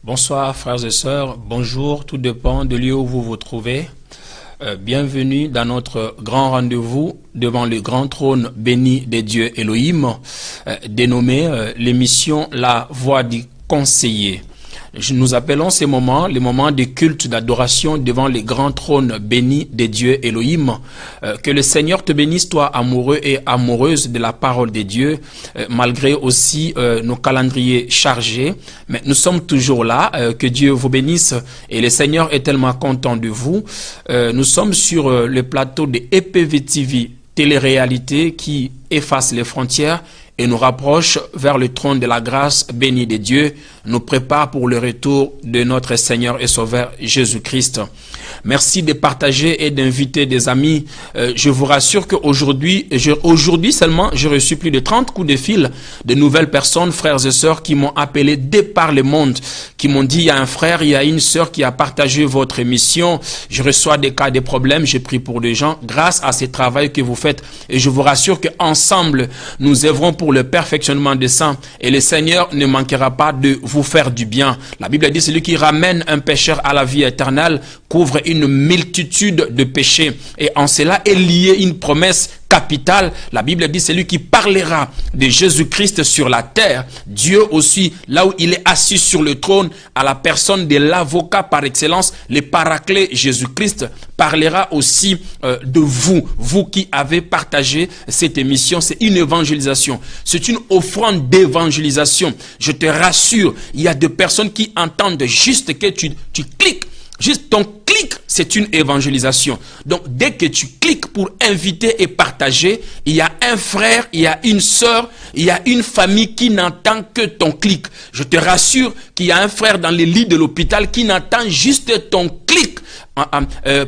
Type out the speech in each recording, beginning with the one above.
Bonsoir frères et sœurs, bonjour, tout dépend de lieu où vous vous trouvez. Bienvenue dans notre grand rendez-vous devant le grand trône béni des dieux Elohim, dénommé l'émission La Voix du Conseiller. Nous appelons ces moments les moments de culte d'adoration devant les grands trônes bénis des dieux Elohim. Que le Seigneur te bénisse, toi amoureux et amoureuse de la parole de Dieu, malgré aussi nos calendriers chargés. Mais nous sommes toujours là, que Dieu vous bénisse et le Seigneur est tellement content de vous. Nous sommes sur le plateau de EPV TV, télé-réalité qui efface les frontières et nous rapproche vers le trône de la grâce béni de Dieu, nous prépare pour le retour de notre Seigneur et Sauveur Jésus-Christ. Merci de partager et d'inviter des amis. Je vous rassure qu'aujourd'hui, seulement, j'ai reçu plus de 30 coups de fil de nouvelles personnes, frères et sœurs, qui m'ont appelé de par le monde, qui m'ont dit, il y a un frère, il y a une sœur qui a partagé votre émission. Je reçois des cas de problèmes, j'ai pris pour des gens, grâce à ce travail que vous faites. Et je vous rassure qu'ensemble, nous œuvrons pour le perfectionnement des saints et le Seigneur ne manquera pas de vous faire du bien. La Bible dit, celui qui ramène un pécheur à la vie éternelle couvre une multitude de péchés et en cela est liée une promesse capitale. La Bible dit, celui qui parlera de Jésus-Christ sur la terre, Dieu aussi, là où il est assis sur le trône, à la personne de l'avocat par excellence, le paraclet Jésus-Christ, parlera aussi de vous, vous qui avez partagé cette émission. C'est une évangélisation, c'est une offrande d'évangélisation. Je te rassure, il y a des personnes qui entendent juste que tu cliques. Juste ton clic, c'est une évangélisation. Donc, dès que tu cliques pour inviter et partager, il y a un frère, il y a une sœur, il y a une famille qui n'entend que ton clic. Je te rassure qu'il y a un frère dans les lits de l'hôpital qui n'entend juste ton clic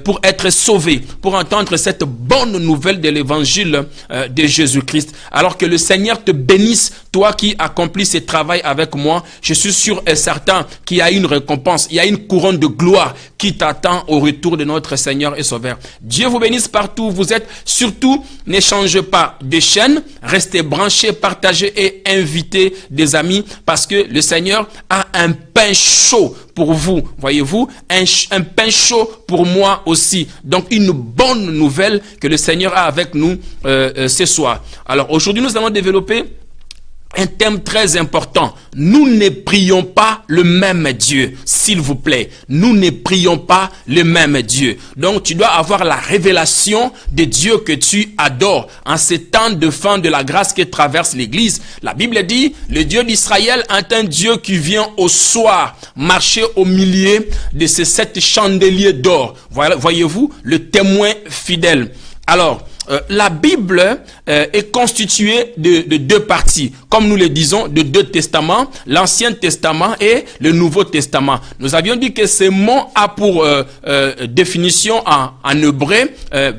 pour être sauvé, pour entendre cette bonne nouvelle de l'évangile de Jésus-Christ. Alors que le Seigneur te bénisse, toi qui accomplis ce travail avec moi, je suis sûr et certain qu'il y a une récompense, il y a une couronne de gloire qui t'attend au retour de notre Seigneur et Sauveur. Dieu vous bénisse partout où vous êtes. Surtout, ne changez pas de chaîne, restez branchés, partagez et invitez des amis parce que le Seigneur a un pain chaud pour vous, voyez-vous, un pain chaud pour moi aussi. Donc une bonne nouvelle que le Seigneur a avec nous ce soir. Alors aujourd'hui nous allons développer un thème très important. Nous ne prions pas le même Dieu, s'il vous plaît. Nous ne prions pas le même Dieu. Donc, tu dois avoir la révélation de Dieu que tu adores en ces temps de fin de la grâce qui traverse l'Église. La Bible dit, le Dieu d'Israël est un Dieu qui vient au soir marcher au milieu de ces 7 chandeliers d'or. Voyez-vous, le témoin fidèle. Alors, la Bible est constituée de 2 parties. Comme nous le disons, de 2 testaments, l'Ancien Testament et le Nouveau Testament. Nous avions dit que ce mot a pour définition en hébreu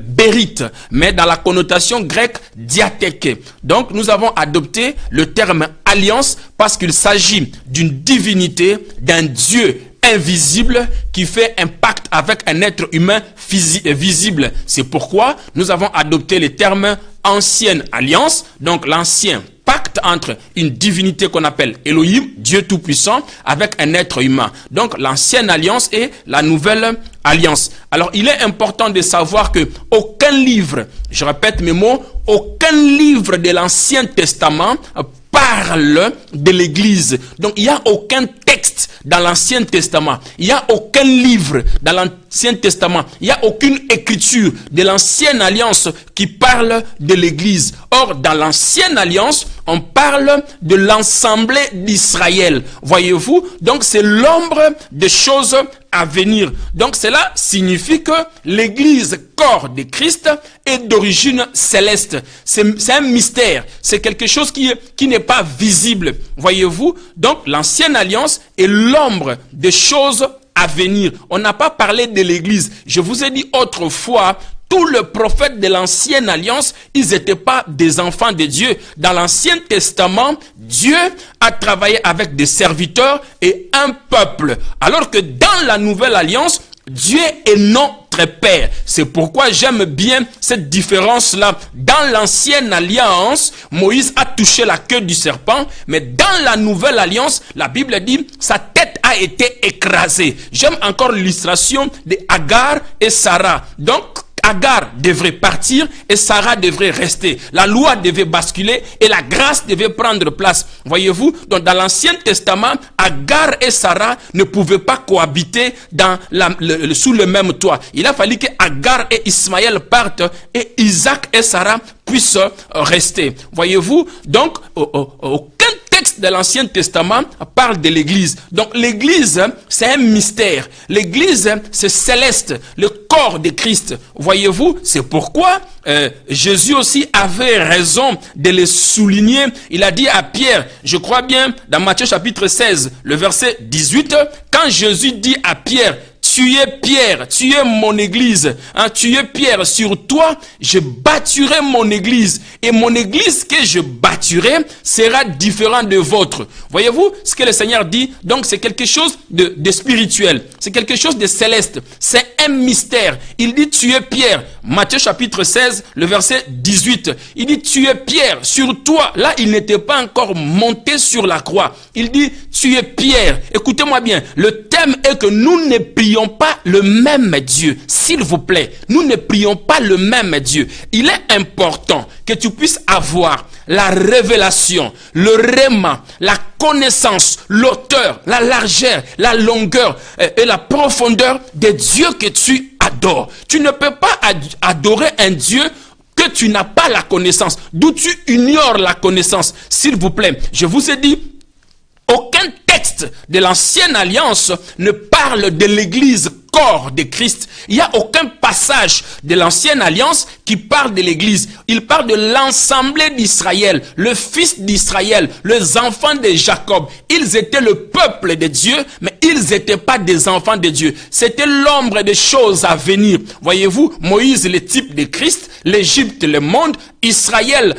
bérite, mais dans la connotation grecque diatheke. Donc nous avons adopté le terme alliance parce qu'il s'agit d'une divinité, d'un Dieu invisible qui fait un pacte avec un être humain visible. C'est pourquoi nous avons adopté le terme ancienne alliance, donc l'ancien pacte entre une divinité qu'on appelle Elohim, Dieu Tout-Puissant, avec un être humain. Donc l'ancienne alliance et la nouvelle alliance. Alors il est important de savoir que aucun livre, je répète mes mots, aucun livre de l'Ancien Testament parle de l'Église. Donc il n'y a aucun texte dans l'Ancien Testament. Il n'y a aucun livre dans l'Ancien Testament. Il n'y a aucune écriture de l'Ancienne Alliance qui parle de l'Église. Or, dans l'Ancienne Alliance, on parle de l'ensemble d'Israël. Voyez-vous? Donc c'est l'ombre des choses à venir. Donc cela signifie que l'Église, corps de Christ, est d'origine céleste. C'est un mystère. C'est quelque chose qui n'est pas visible. Voyez-vous? Donc l'ancienne alliance est l'ombre des choses à venir. On n'a pas parlé de l'Église. Je vous ai dit autrefois, tous les prophètes de l'ancienne alliance, ils n'étaient pas des enfants de Dieu. Dans l'Ancien Testament, Dieu a travaillé avec des serviteurs et un peuple. Alors que dans la nouvelle alliance, Dieu est notre Père. C'est pourquoi j'aime bien cette différence-là. Dans l'ancienne alliance, Moïse a touché la queue du serpent, mais dans la nouvelle alliance, la Bible dit, sa tête a été écrasée. J'aime encore l'illustration de Agar et Sarah. Donc, Agar devrait partir et Sarah devrait rester. La loi devait basculer et la grâce devait prendre place. Voyez-vous, donc dans l'Ancien Testament, Agar et Sarah ne pouvaient pas cohabiter sous le même toit. Il a fallu que Agar et Ismaël partent et Isaac et Sarah puissent rester. Voyez-vous, donc aucun texte de l'Ancien Testament parle de l'Église. Donc l'Église, c'est un mystère. L'Église, c'est céleste, le corps de Christ. Voyez-vous, c'est pourquoi Jésus aussi avait raison de le souligner. Il a dit à Pierre, je crois bien, dans Matthieu chapitre 16, le verset 18, quand Jésus dit à Pierre, tu es Pierre, tu es mon église, hein, tu es Pierre, sur toi, je bâtirai mon église. Et mon église que je bâtirai sera différent de votre. Voyez-vous ce que le Seigneur dit? Donc c'est quelque chose de spirituel, c'est quelque chose de céleste, c'est un mystère. Il dit tu es Pierre, Matthieu chapitre 16, le verset 18. Il dit tu es Pierre, sur toi, là il n'était pas encore monté sur la croix. Il dit tu es Pierre. Écoutez-moi bien, le thème est que nous ne prions pas le même Dieu. S'il vous plaît, nous ne prions pas le même Dieu. Il est important que tu puisses avoir la révélation, le réma, la connaissance, l'auteur, la largeur, la longueur et la profondeur des dieux que tu adores. Tu ne peux pas adorer un Dieu que tu n'as pas la connaissance, d'où tu ignores la connaissance. S'il vous plaît, je vous ai dit, aucun texte de l'ancienne alliance ne parle de l'église corps de Christ. Il n'y a aucun passage de l'ancienne alliance qui parle de l'église. Il parle de l'ensemble d'Israël, le fils d'Israël, les enfants de Jacob. Ils étaient le peuple de Dieu, mais ils n'étaient pas des enfants de Dieu. C'était l'ombre des choses à venir. Voyez-vous, Moïse, le type de Christ, l'Égypte, le monde, Israël,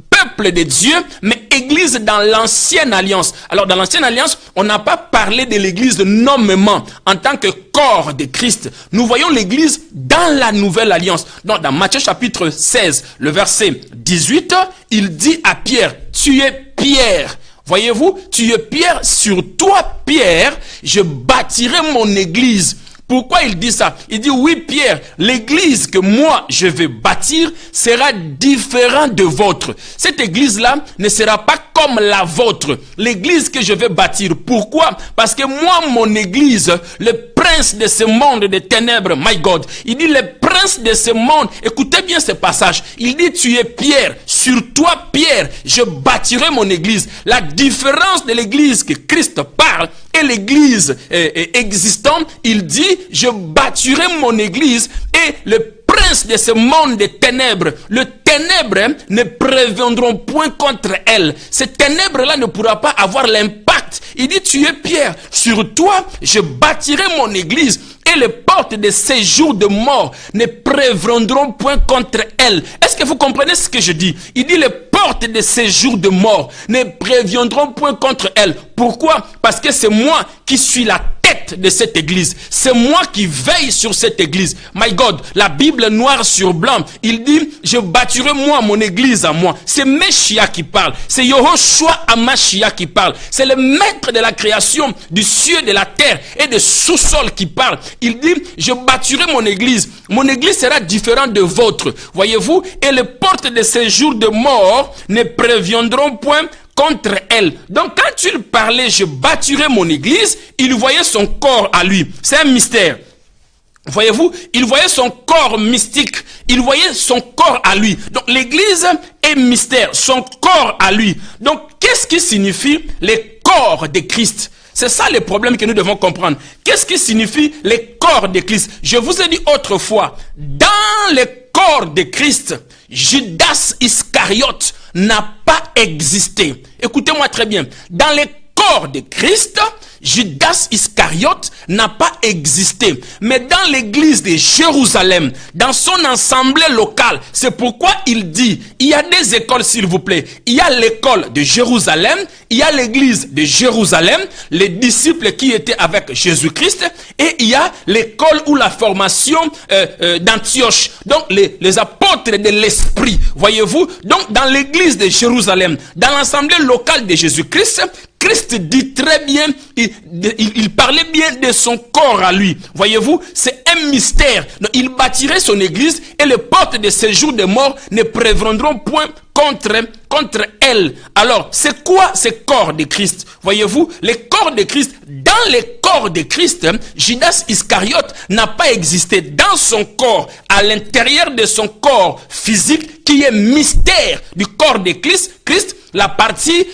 peuple de Dieu, mais église dans l'ancienne alliance. Alors dans l'ancienne alliance, on n'a pas parlé de l'église nommément en tant que corps de Christ. Nous voyons l'église dans la nouvelle alliance. Donc dans Matthieu chapitre 16, le verset 18, il dit à Pierre, tu es Pierre. Voyez-vous, tu es Pierre, sur toi Pierre, je bâtirai mon église. Pourquoi il dit ça? Il dit oui Pierre, l'église que moi je vais bâtir sera différente de votre. Cette église-là ne sera pas comme la vôtre. L'église que je vais bâtir. Pourquoi? Parce que moi, mon église, le prince de ce monde de ténèbres, my God, il dit le prince de ce monde, écoutez bien ce passage, il dit tu es Pierre, sur toi Pierre, je bâtirai mon église. La différence de l'église que Christ parle et l'église existante, il dit je bâtirai mon église et le prince de ce monde de ténèbres, le ténèbres ne préviendront point contre elle. Ces ténèbres-là ne pourra pas avoir l'impact. Il dit tu es Pierre, sur toi je bâtirai mon église et les portes de séjour de mort ne préviendront point contre elle. Est-ce que vous comprenez ce que je dis? Il dit les portes de séjour de mort ne préviendront point contre elle. Pourquoi? Parce que c'est moi qui suis la tête de cette église. C'est moi qui veille sur cette église. My God, la Bible noir sur blanc, il dit, je bâtirai moi mon église à moi. C'est Meshia qui parle. C'est Yehoshua Amashia qui parle. C'est le maître de la création du ciel, de la terre et de sous-sol qui parle. Il dit, je bâtirai mon église. Mon église sera différente de votre. Voyez-vous? Et les portes de séjour de mort ne préviendront point contre elle. Donc quand il parlait, je bâtirai mon église, il voyait son corps à lui. C'est un mystère. Voyez-vous, il voyait son corps mystique, il voyait son corps à lui. Donc l'église est mystère, son corps à lui. Donc qu'est-ce qui signifie les corps de Christ? C'est ça le problème que nous devons comprendre. Qu'est-ce qui signifie les corps de Christ? Je vous ai dit autrefois, dans le corps de Christ, Judas Iscariote n'a pas existé. Écoutez-moi très bien. Dans le corps de Christ, Judas Iscariote n'a pas existé. Mais dans l'église de Jérusalem, dans son assemblée locale, c'est pourquoi il dit, il y a des écoles s'il vous plaît. Il y a l'école de Jérusalem, il y a l'église de Jérusalem, les disciples qui étaient avec Jésus-Christ, et il y a l'école ou la formation d'Antioche. Donc les apôtres de l'esprit, voyez-vous. Donc dans l'église de Jérusalem, dans l'assemblée locale de Jésus-Christ, Christ dit très bien, il parlait bien de son corps à lui. Voyez-vous, c'est un mystère. Donc, il bâtirait son église et les portes de séjour des morts ne prévaudront point contre elle. Alors, c'est quoi ce corps de Christ? Voyez-vous, le corps de Christ, dans le corps de Christ, Judas Iscariote n'a pas existé. Dans son corps, à l'intérieur de son corps physique, qui est mystère du corps de Christ, la partie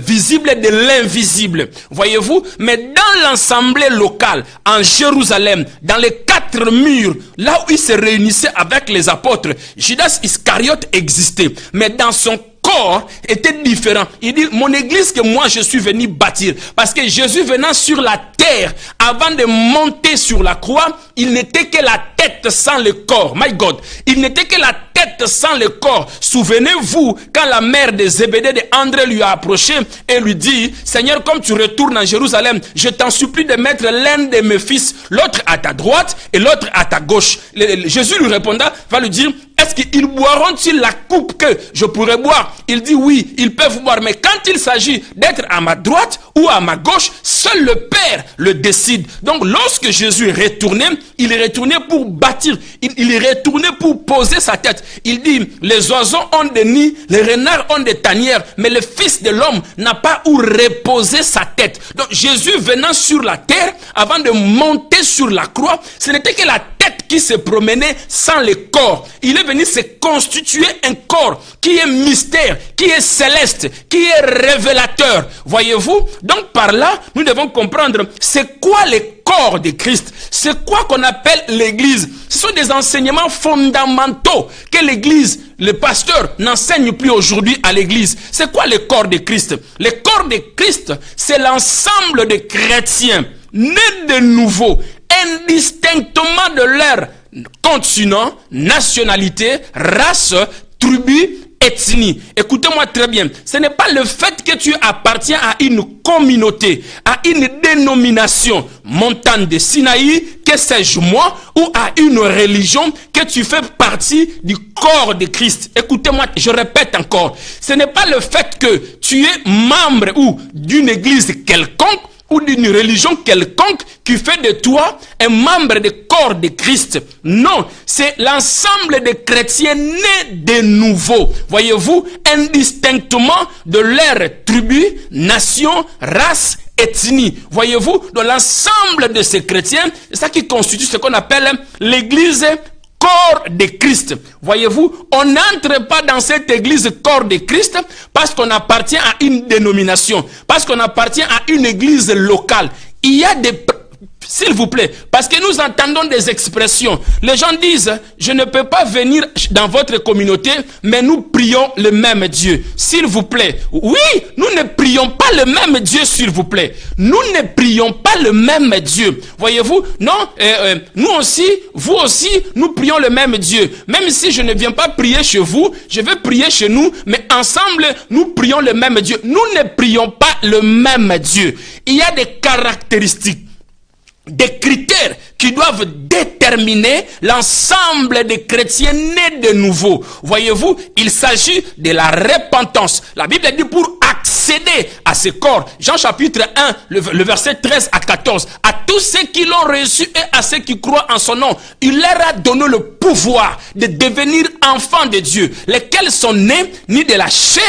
visible de l'invisible. Voyez-vous, mais dans l'assemblée locale, en Jérusalem, dans les 4 murs, là où il se réunissait avec les apôtres, Judas Iscariote existait. Mais dans son corps était différent. Il dit, mon église que moi je suis venu bâtir. Parce que Jésus venant sur la terre, avant de monter sur la croix, il n'était que la tête sans le corps. My God. Il n'était que la tête sans le corps. Souvenez-vous, quand la mère de Zébédée de André lui a approché et lui dit, Seigneur, comme tu retournes en Jérusalem, je t'en supplie de mettre l'un de mes fils, l'autre à ta droite et l'autre à ta gauche. Jésus lui répondra, va lui dire, est-ce qu'ils boiront-ils la coupe que je pourrais boire? Il dit oui, ils peuvent boire. Mais quand il s'agit d'être à ma droite ou à ma gauche, seul le Père le décide. Donc lorsque Jésus est retourné, il est retourné pour bâtir. Il est retourné pour poser sa tête. Il dit, les oiseaux ont des nids, les renards ont des tanières, mais le Fils de l'homme n'a pas où reposer sa tête. Donc Jésus venant sur la terre, avant de monter sur la croix, ce n'était que la tête qui se promenait sans le corps. Il est venu se constituer un corps qui est mystère, qui est céleste, qui est révélateur. Voyez-vous? Donc par là, nous devons comprendre c'est quoi le corps de Christ. C'est quoi qu'on appelle l'église. Ce sont des enseignements fondamentaux que l'église, le pasteur n'enseigne plus aujourd'hui à l'église. C'est quoi le corps de Christ? Le corps de Christ, c'est l'ensemble des chrétiens nés de nouveau, indistinctement de leur continent, nationalité, race, tribu, ethnie. Écoutez-moi très bien. Ce n'est pas le fait que tu appartiens à une communauté, à une dénomination, montagne de Sinaï, que sais-je moi, ou à une religion que tu fais partie du corps de Christ. Écoutez-moi, je répète encore. Ce n'est pas le fait que tu es membre ou d'une église quelconque ou d'une religion quelconque qui fait de toi un membre du corps de Christ. Non, c'est l'ensemble des chrétiens nés de nouveau. Voyez-vous, indistinctement de leur tribu, nation, race, ethnie. Voyez-vous, dans l'ensemble de ces chrétiens, c'est ça qui constitue ce qu'on appelle l'église corps de Christ. Voyez-vous, on n'entre pas dans cette église corps de Christ parce qu'on appartient à une dénomination, parce qu'on appartient à une église locale. Il y a des... S'il vous plaît, parce que nous entendons des expressions. Les gens disent, je ne peux pas venir dans votre communauté, mais nous prions le même Dieu. S'il vous plaît, oui, nous ne prions pas le même Dieu, s'il vous plaît. Nous ne prions pas le même Dieu. Voyez-vous, non, nous aussi, vous aussi, nous prions le même Dieu. Même si je ne viens pas prier chez vous, je vais prier chez nous, mais ensemble, nous prions le même Dieu. Nous ne prions pas le même Dieu. Il y a des caractéristiques, des critères qui doivent déterminer l'ensemble des chrétiens nés de nouveau. Voyez-vous, il s'agit de la repentance. La Bible dit pour accéder à ce corps. Jean chapitre 1, le verset 13 à 14. À tous ceux qui l'ont reçu et à ceux qui croient en son nom, il leur a donné le pouvoir de devenir enfants de Dieu, lesquels sont nés ni de la chair,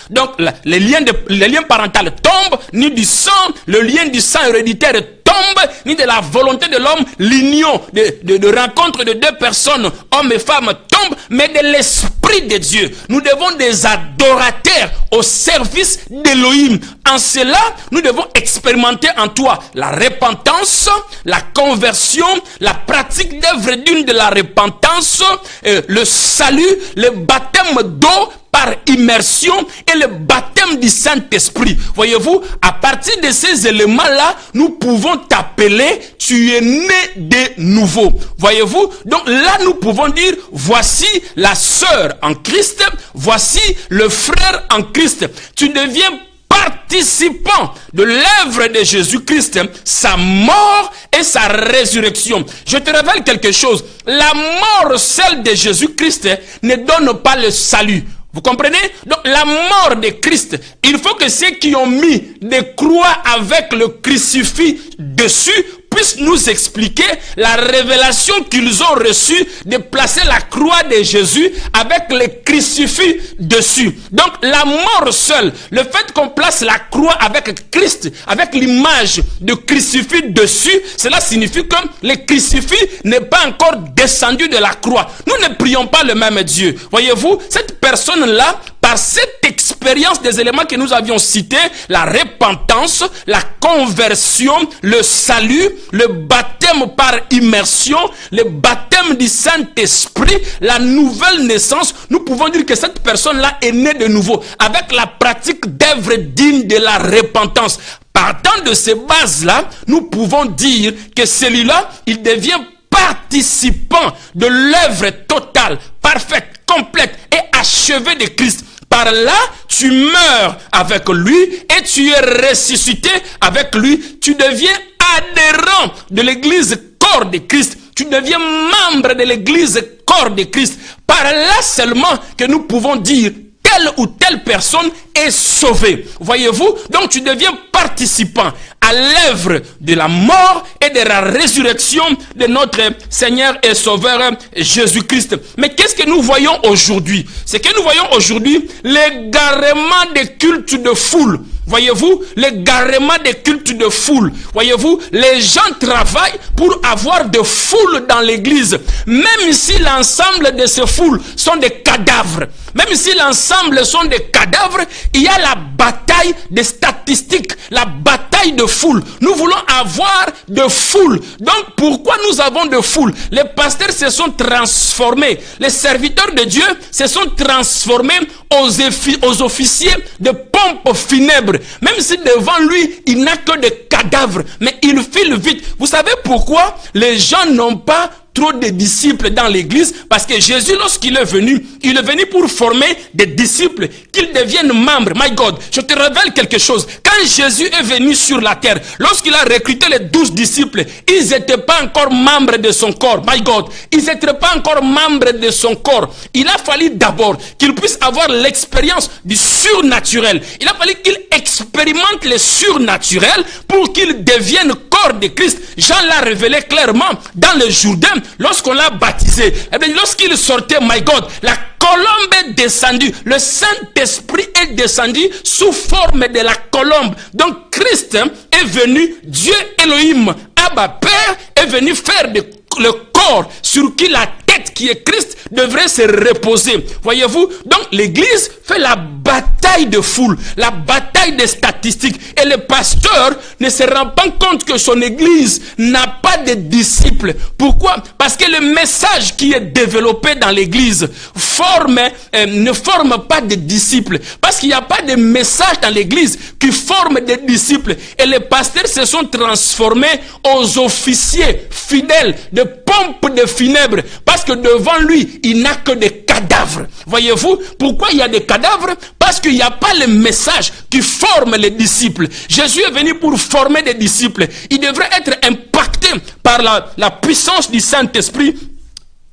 donc les liens parentaux tombent, ni du sang, le lien du sang héréditaire tombe, tombe, ni de la volonté de l'homme, l'union de rencontre de deux personnes, hommes et femmes, tombe, mais de l'Esprit de Dieu. Nous devons des adorateurs au service d'Élohim. En cela, nous devons expérimenter en toi la repentance, la conversion, la pratique d'œuvre d'une de la repentance, le salut, le baptême d'eau par immersion et le baptême du Saint-Esprit. Voyez-vous, à partir de ces éléments-là, nous pouvons t'appeler, tu es né de nouveau. Voyez-vous, donc là nous pouvons dire, voici la sœur en Christ, voici le frère en Christ. Tu deviens participant de l'œuvre de Jésus-Christ, sa mort et sa résurrection. Je te révèle quelque chose. La mort seule de Jésus-Christ ne donne pas le salut. Vous comprenez? Donc la mort de Christ, il faut que ceux qui ont mis des croix avec le crucifix dessus puissent nous expliquer la révélation qu'ils ont reçue de placer la croix de Jésus avec le crucifix dessus. Donc la mort seule, le fait qu'on place la croix avec Christ, avec l'image de crucifix dessus, cela signifie que le crucifix n'est pas encore descendu de la croix. Nous ne prions pas le même Dieu. Voyez-vous, cette personne-là, par cette expérience des éléments que nous avions cités, la repentance, la conversion, le salut, le baptême par immersion, le baptême du Saint-Esprit, la nouvelle naissance, nous pouvons dire que cette personne-là est née de nouveau, avec la pratique d'œuvre digne de la repentance. Partant de ces bases-là, nous pouvons dire que celui-là, il devient participant de l'œuvre totale, parfaite, complète et achevée de Christ. Par là, tu meurs avec lui et tu es ressuscité avec lui. Tu deviens adhérent de l'église corps de Christ. Tu deviens membre de l'église corps de Christ. Par là seulement que nous pouvons dire telle ou telle personne est sauvée. Voyez-vous? Donc tu deviens participant à l'œuvre de la mort et de la résurrection de notre Seigneur et Sauveur Jésus-Christ. Mais qu'est-ce que nous voyons aujourd'hui? C'est que nous voyons aujourd'hui l'égarement des cultes de foule. Voyez-vous, l'égarement des cultes de foule. Voyez-vous, les gens travaillent pour avoir de foule dans l'église. Même si l'ensemble de ces foules sont des cadavres, même si l'ensemble sont des cadavres, il y a la bataille des statistiques, la bataille de foule. Nous voulons avoir de foule. Donc, pourquoi nous avons de foule? Les pasteurs se sont transformés. Les serviteurs de Dieu se sont transformés aux officiers de pompes funèbres. Même si devant lui, il n'a que des cadavres, mais il file vite. Vous savez pourquoi les gens n'ont pas trop de disciples dans l'église? Parce que Jésus, lorsqu'il est venu, il est venu pour former des disciples, qu'ils deviennent membres. My God, je te révèle quelque chose. Quand Jésus est venu sur la terre, lorsqu'il a recruté les 12 disciples, ils n'étaient pas encore membres de son corps. My God, ils n'étaient pas encore membres de son corps. Il a fallu d'abord qu'ils puissent avoir l'expérience du surnaturel. Il a fallu qu'ils expérimentent le surnaturel pour qu'ils deviennent corps de Christ. Jean l'a révélé clairement dans le Jourdain. Lorsqu'on l'a baptisé, eh bien, lorsqu'il sortait, my God, la colombe est descendue, le Saint-Esprit est descendu sous forme de la colombe. Donc Christ est venu, Dieu Elohim, Abba Père, est venu faire le corps sur qui la tête qui est Christ devrait se reposer. Voyez-vous, donc l'église fait la bataille de foule, la bataille des statistiques, et le pasteur ne se rend pas compte que son église n'a pas de disciples. Pourquoi? Parce que le message qui est développé dans l'église ne forme pas de disciples, parce qu'il n'y a pas de message dans l'église qui forme des disciples, et les pasteurs se sont transformés aux officiers fidèles de pompes de funèbres, parce que devant lui il n'a que des cadavres. Voyez-vous pourquoi il y a des cadavres? Parce qu'il n'y a pas le message qui forme les disciples. Jésus est venu pour former des disciples. Il devrait être impacté par la puissance du Saint-Esprit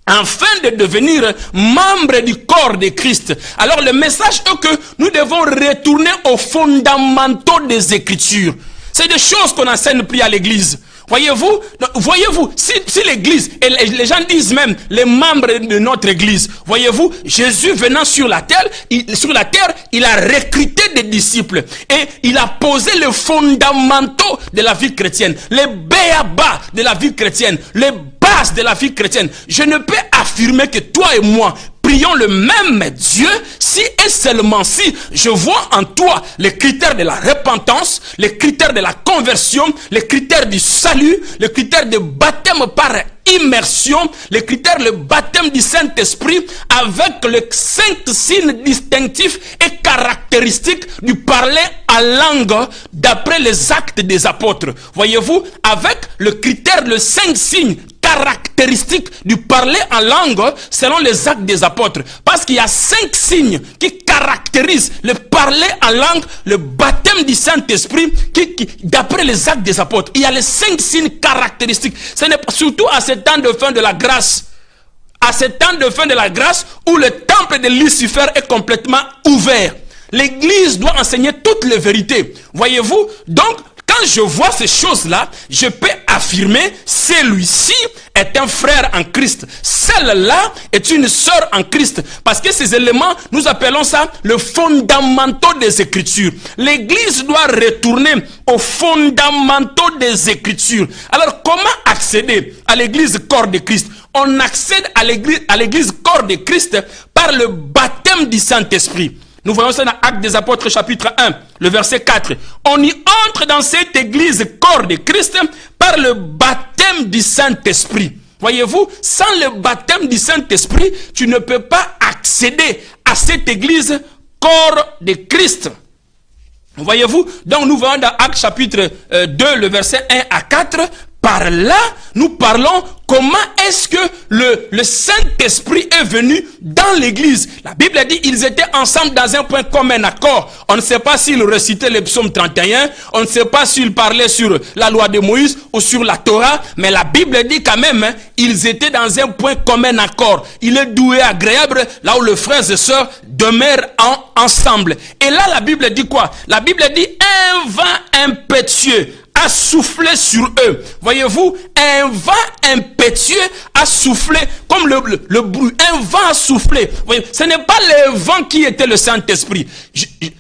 afin de devenir membre du corps de Christ. Alors le message est que nous devons retourner aux fondamentaux des Écritures. C'est des choses qu'on enseigne plus à l'église. Voyez-vous, si l'église, et les gens disent même, les membres de notre église, voyez-vous, Jésus venant sur la terre, il a recruté des disciples et il a posé les fondamentaux de la vie chrétienne, les béabas de la vie chrétienne, les bases de la vie chrétienne. Je ne peux affirmer que toi et moi, prions le même Dieu si et seulement si je vois en toi les critères de la repentance, les critères de la conversion, les critères du salut, les critères de baptême par immersion, les critères, le baptême du Saint-Esprit avec les 5 signes distinctifs et caractéristiques du parler en langue d'après les actes des apôtres. Voyez-vous, avec le critère, le 5 signes caractéristiques du parler en langue selon les actes des apôtres. Parce qu'il y a 5 signes qui caractérisent le parler en langue, le baptême du Saint-Esprit d'après les actes des apôtres. Il y a les 5 signes caractéristiques. Ce n'est pas surtout à ce temps de fin de la grâce. À ce temps de fin de la grâce où le temple de Lucifer est complètement ouvert. L'église doit enseigner toutes les vérités. Voyez-vous? Donc, quand je vois ces choses-là, je peux affirmer, celui-ci est un frère en Christ. Celle-là est une sœur en Christ. Parce que ces éléments, nous appelons ça le fondamentaux des Écritures. L'église doit retourner aux fondamentaux des Écritures. Alors, comment accéder à l'église corps de Christ? On accède à l'église corps de Christ par le baptême du Saint-Esprit. Nous voyons ça dans Actes des Apôtres chapitre 1, le verset 4. On y entre dans cette église corps de Christ par le baptême du Saint-Esprit. Voyez-vous, sans le baptême du Saint-Esprit, tu ne peux pas accéder à cette église corps de Christ. Voyez-vous, donc nous voyons dans Actes chapitre 2, le verset 1 à 4, par là, nous parlons comment est-ce que le Saint-Esprit est venu dans l'église. La Bible dit qu'ils étaient ensemble dans un point commun accord. On ne sait pas s'ils récitaient le psaume 31, on ne sait pas s'ils parlaient sur la loi de Moïse ou sur la Torah, mais la Bible dit quand même, ils étaient dans un point commun accord. Il est doux et agréable, là où les frères et sœurs demeurent ensemble. Et là, la Bible dit quoi? La Bible dit un vent impétueux a soufflé sur eux. Voyez-vous, un vent impétueux a soufflé comme le bruit. Un vent a soufflé. Voyez, ce n'est pas le vent qui était le Saint-Esprit.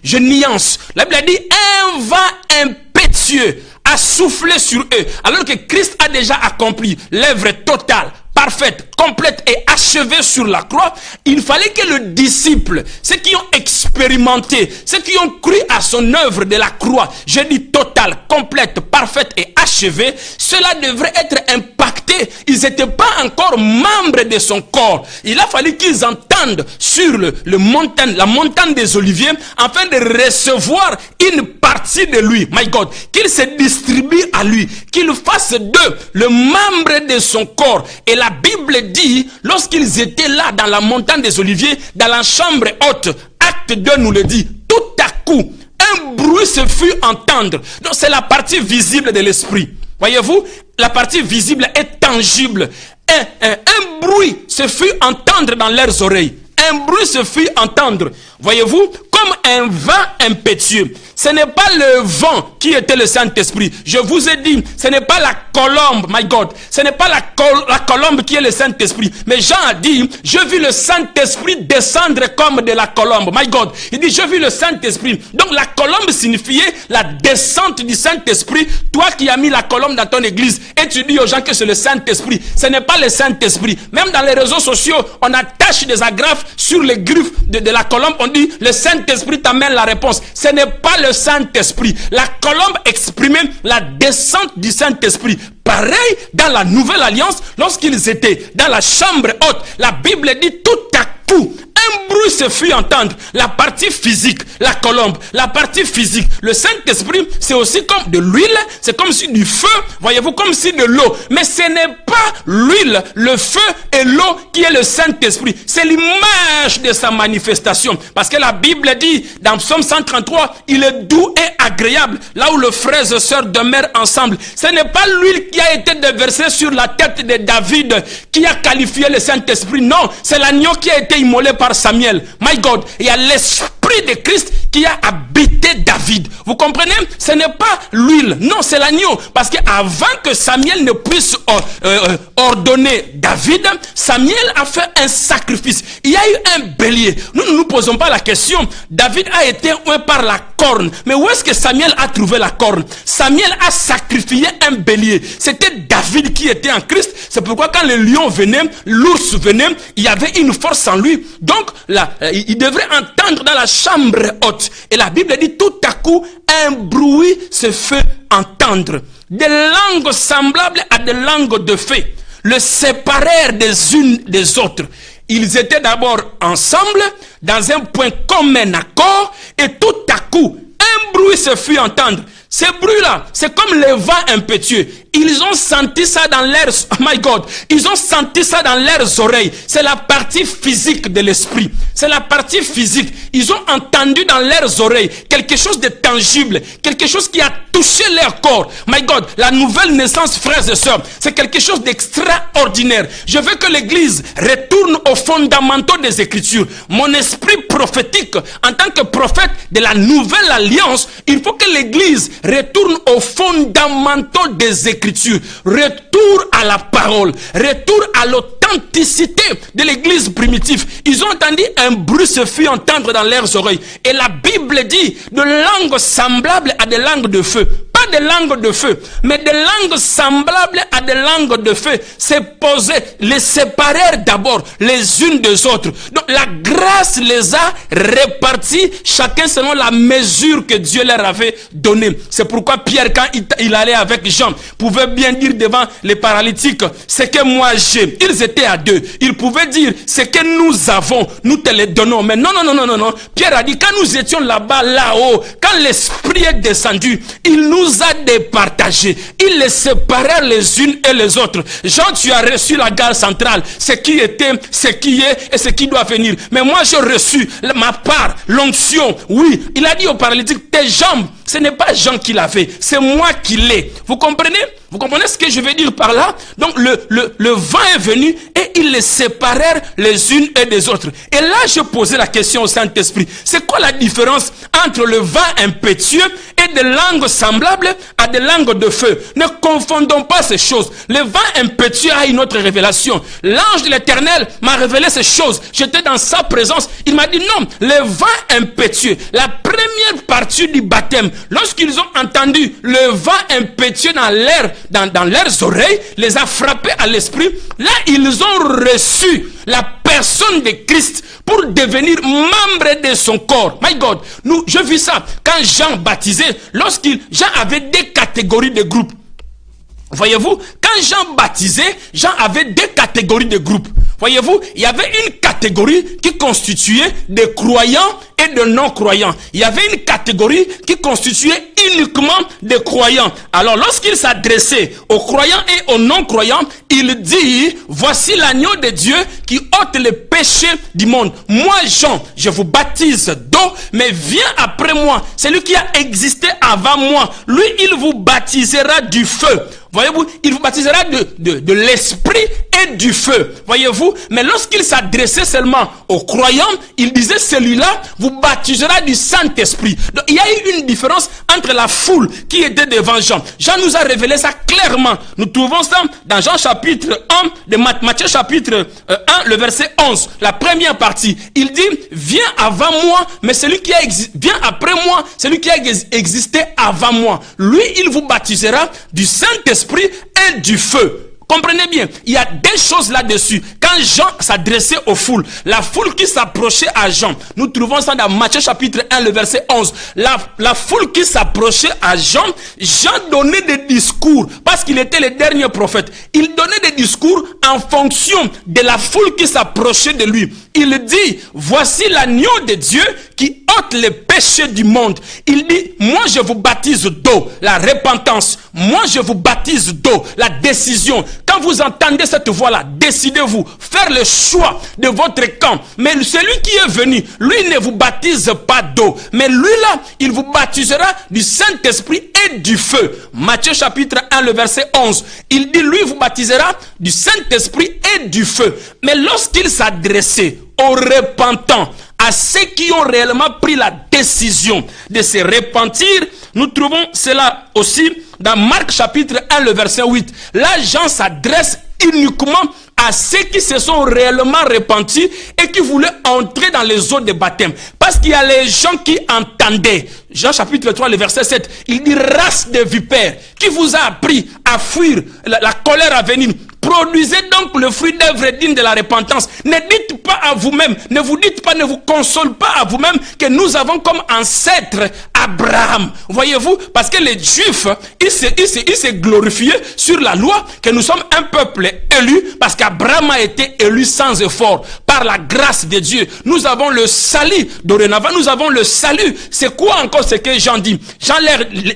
Je nuance. La Bible dit un vent impétueux a soufflé sur eux. Alors que Christ a déjà accompli l'œuvre totale, parfaite, complète et achevée sur la croix, il fallait que le disciple, ceux qui ont expérimenté, ceux qui ont cru à son œuvre de la croix, je dis totale, complète, parfaite et achevée, cela devrait être impacté. Ils n'étaient pas encore membres de son corps. Il a fallu qu'ils entendent sur la montagne des Oliviers, afin de recevoir une partie de lui, my God, qu'il se distribue à lui, qu'il fasse d'eux le membre de son corps. Et la Bible dit, lorsqu'ils étaient là dans la montagne des Oliviers, dans la chambre haute, acte 2 nous le dit, tout à coup, un bruit se fut entendre. Donc c'est la partie visible de l'esprit. Voyez-vous, la partie visible est tangible. Un bruit se fut entendre dans leurs oreilles. Un bruit se fut entendre. Voyez-vous, comme un vent impétueux. Ce n'est pas le vent qui était le Saint-Esprit. Je vous ai dit, ce n'est pas la colombe, my God. Ce n'est pas la colombe qui est le Saint-Esprit. Mais Jean a dit, je vis le Saint-Esprit descendre comme de la colombe, my God. Il dit, je vis le Saint-Esprit. Donc la colombe signifiait la descente du Saint-Esprit. Toi qui as mis la colombe dans ton église et tu dis aux gens que c'est le Saint-Esprit. Ce n'est pas le Saint-Esprit. Même dans les réseaux sociaux, on attache des agrafes sur les griffes de la colombe. On dit, le Saint-Esprit t'amène la réponse. Ce n'est pas le Saint-Esprit. La colombe exprimait la descente du Saint-Esprit. Pareil, dans la nouvelle alliance, lorsqu'ils étaient dans la chambre haute, la Bible dit tout à coup, un bruit se fit entendre. La partie physique, la colombe, la partie physique. Le Saint-Esprit, c'est aussi comme de l'huile, c'est comme si du feu, voyez-vous, comme si de l'eau. Mais ce n'est pas l'huile, le feu et l'eau qui est le Saint-Esprit. C'est l'image de sa manifestation. Parce que la Bible dit, dans Psaume 133, il est doux et agréable, là où les frères et sœurs demeurent ensemble. Ce n'est pas l'huile qui a été déversée sur la tête de David qui a qualifié le Saint-Esprit. Non, c'est l'agneau qui a été immolé par Samuel. My God, il y a l'esprit l'esprit de Christ qui a habité David. Vous comprenez? Ce n'est pas l'huile, non, c'est l'agneau. Parce qu'avant que Samuel ne puisse ordonner David, Samuel a fait un sacrifice. Il y a eu un bélier. Nous ne nous posons pas la question. David a été oint par la corne. Mais où est-ce que Samuel a trouvé la corne? Samuel a sacrifié un bélier. C'était David qui était en Christ. C'est pourquoi quand le lion venait, l'ours venait, il y avait une force en lui. Donc, là, il devrait entendre dans la chambre haute. Et la Bible dit, tout à coup, un bruit se fait entendre. Des langues semblables à des langues de feu le séparèrent des unes des autres. Ils étaient d'abord ensemble, dans un point commun accord, et tout à coup, un bruit se fit entendre. Ce bruit-là, c'est comme le vent impétueux. Ils ont senti ça dans leurs... Oh my God! Ils ont senti ça dans leurs oreilles. C'est la partie physique de l'esprit. C'est la partie physique. Ils ont entendu dans leurs oreilles quelque chose de tangible. Quelque chose qui a touché leur corps. My God! La nouvelle naissance, frères et sœurs, c'est quelque chose d'extraordinaire. Je veux que l'Église retourne aux fondamentaux des Écritures. Mon esprit prophétique, en tant que prophète de la nouvelle alliance, il faut que l'Église retourne aux fondamentaux des Écritures. Retour à la parole. Retour à l'authenticité de l'église primitive. Ils ont entendu un bruit se fit entendre dans leurs oreilles. Et la Bible dit de langues semblables à des langues de feu. Pas des langues de feu, mais des langues semblables à des langues de feu. C'est posé, les séparèrent d'abord les unes des autres. Donc la grâce les a répartis, chacun selon la mesure que Dieu leur avait donnée. C'est pourquoi Pierre, quand il allait avec Jean, pouvait bien dire devant les paralytiques, ce que moi j'ai. Ils étaient à deux. Ils pouvaient dire, ce que nous avons, nous te le donnons. Mais non. Pierre a dit, quand nous étions là-bas, là-haut, quand l'Esprit est descendu, il nous a départagés. Ils les séparèrent les unes et les autres. Jean, tu as reçu la gare centrale, ce qui était, ce qui est et ce qui doit venir. Mais moi, j'ai reçu ma part, l'onction. Oui, il a dit aux paralytiques, tes jambes, ce n'est pas Jean qui l'a fait, c'est moi qui l'ai. Vous comprenez? Vous comprenez ce que je veux dire par là? Donc le vent est venu et ils les séparèrent les unes et des autres. Et là, je posais la question au Saint-Esprit. C'est quoi la différence entre le vent impétueux et des langues semblables à des langues de feu? Ne confondons pas ces choses. Le vent impétueux a une autre révélation. L'ange de l'Éternel m'a révélé ces choses. J'étais dans sa présence. Il m'a dit non, le vent impétueux, la première partie du baptême, lorsqu'ils ont entendu le vent impétueux dans leurs oreilles, les a frappés à l'esprit. Là, ils ont reçu la personne de Christ pour devenir membre de son corps. My God, je vis ça. Quand Jean baptisait, Jean avait des catégories de groupes. Voyez-vous, quand Jean baptisait, Jean avait deux catégories de groupes. Voyez-vous, il y avait une catégorie qui constituait des croyants et de non-croyants. Il y avait une catégorie qui constituait uniquement des croyants. Alors, lorsqu'il s'adressait aux croyants et aux non-croyants, il dit, voici l'agneau de Dieu qui ôte les péchés du monde. Moi, Jean, je vous baptise d'eau, mais vient après moi, celui qui a existé avant moi. Lui, il vous baptisera du feu. Voyez-vous, il vous baptisera de l'esprit et du feu. Voyez-vous, mais lorsqu'il s'adressait seulement aux croyants, il disait, celui-là vous baptisera du Saint-Esprit. Donc, il y a eu une différence entre la foule qui était devant Jean. Jean nous a révélé ça clairement. Nous trouvons ça dans Jean chapitre 1, de Matthieu chapitre 1, le verset 11, la première partie. Il dit, viens avant moi, mais celui qui vient après moi, celui qui a existé avant moi. Lui, il vous baptisera du Saint-Esprit et du feu. Comprenez bien, il y a des choses là-dessus. Quand Jean s'adressait aux foules, la foule qui s'approchait à Jean, nous trouvons ça dans Matthieu chapitre 1, le verset 11. La foule qui s'approchait à Jean, Jean donnait des discours, parce qu'il était le dernier prophète. Il donnait des discours en fonction de la foule qui s'approchait de lui. Il dit, voici l'agneau de Dieu qui ôte les péchés du monde. Il dit, moi je vous baptise d'eau, la repentance. Moi je vous baptise d'eau, la décision. Quand vous entendez cette voix-là, décidez-vous, faire le choix de votre camp. Mais celui qui est venu, lui ne vous baptise pas d'eau. Mais lui là, il vous baptisera du Saint-Esprit et du feu. Matthieu chapitre 1, le verset 11. Il dit, lui vous baptisera du Saint-Esprit et du feu. Mais lorsqu'il s'adressait aux repentants, à ceux qui ont réellement pris la décision de se repentir. Nous trouvons cela aussi dans Marc chapitre 1, le verset 8. Là, Jean s'adresse uniquement à ceux qui se sont réellement repentis et qui voulaient entrer dans les eaux de baptême. Parce qu'il y a les gens qui entendaient. Jean chapitre 3, le verset 7, il dit: race de vipères, qui vous a appris à fuir la colère à venir. Produisez donc le fruit d'œuvre digne de la repentance. Ne dites pas à vous-même, ne vous dites pas, ne vous consolez pas à vous-même que nous avons comme ancêtre Abraham. Voyez-vous, parce que les Juifs, ils se glorifiaient sur la loi que nous sommes un peuple élu, parce qu'Abraham a été élu sans effort, par la grâce de Dieu. Nous avons le salut, dorénavant nous avons le salut. C'est quoi encore ce que Jean dit? Jean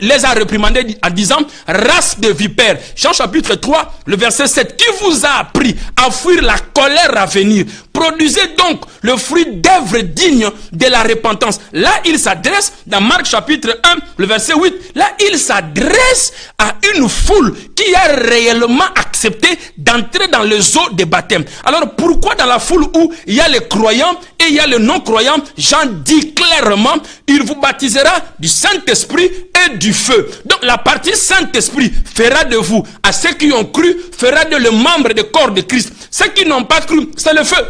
les a réprimandés en disant: race de vipères. Jean chapitre 3, le verset 7, qui vous a appris à fuir la colère à venir? Produisez donc le fruit d'œuvre digne de la repentance. Là, il s'adresse, dans Marc chapitre 1, le verset 8, là, il s'adresse à une foule qui a réellement accepté d'entrer dans les eaux de baptême. Alors, pourquoi dans la foule où il y a les croyants et il y a les non-croyants, Jean dit clairement: il vous baptisera du Saint-Esprit et du feu. Donc, la partie Saint-Esprit fera de vous, à ceux qui ont cru, fera de le membre du corps de Christ. Ceux qui n'ont pas cru, c'est le feu.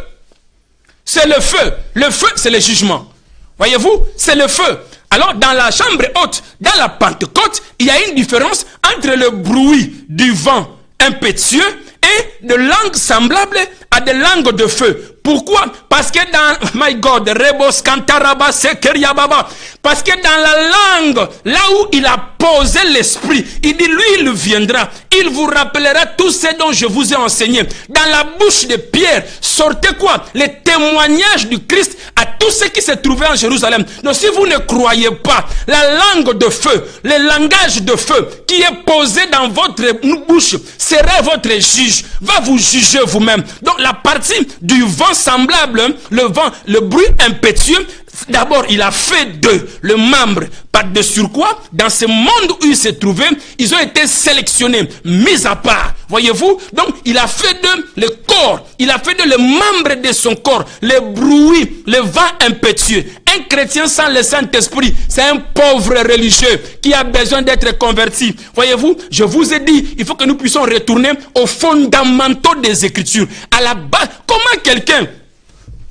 C'est le feu. Le feu, c'est le jugement. Voyez-vous, c'est le feu. Alors, dans la chambre haute, dans la Pentecôte, il y a une différence entre le bruit du vent impétueux et de langues semblables à des langues de feu. Pourquoi? Parce que dans, my God, Rebos Kantaraba Sekeriababa, parce que dans la langue, là où il a posé l'esprit, il dit: lui, il viendra, il vous rappellera tout ce dont je vous ai enseigné. Dans la bouche de Pierre, sortait quoi? Les témoignages du Christ à tous ceux qui se trouvaient en Jérusalem. Donc si vous ne croyez pas, la langue de feu, le langage de feu qui est posé dans votre bouche sera votre juge, va vous juger vous-même. Donc la partie du vent semblable, le vent, le bruit impétueux, d'abord il a fait d'eux le membre. Par de surcroît, dans ce monde où ils se trouvaient, ils ont été sélectionnés, mis à part. Voyez-vous? Donc il a fait d'eux le corps, il a fait d'eux le membre de son corps, le bruit, le vent impétueux. Un chrétien sans le Saint-Esprit, c'est un pauvre religieux qui a besoin d'être converti. Voyez-vous, je vous ai dit, il faut que nous puissions retourner aux fondamentaux des Écritures, à la base. Comment quelqu'un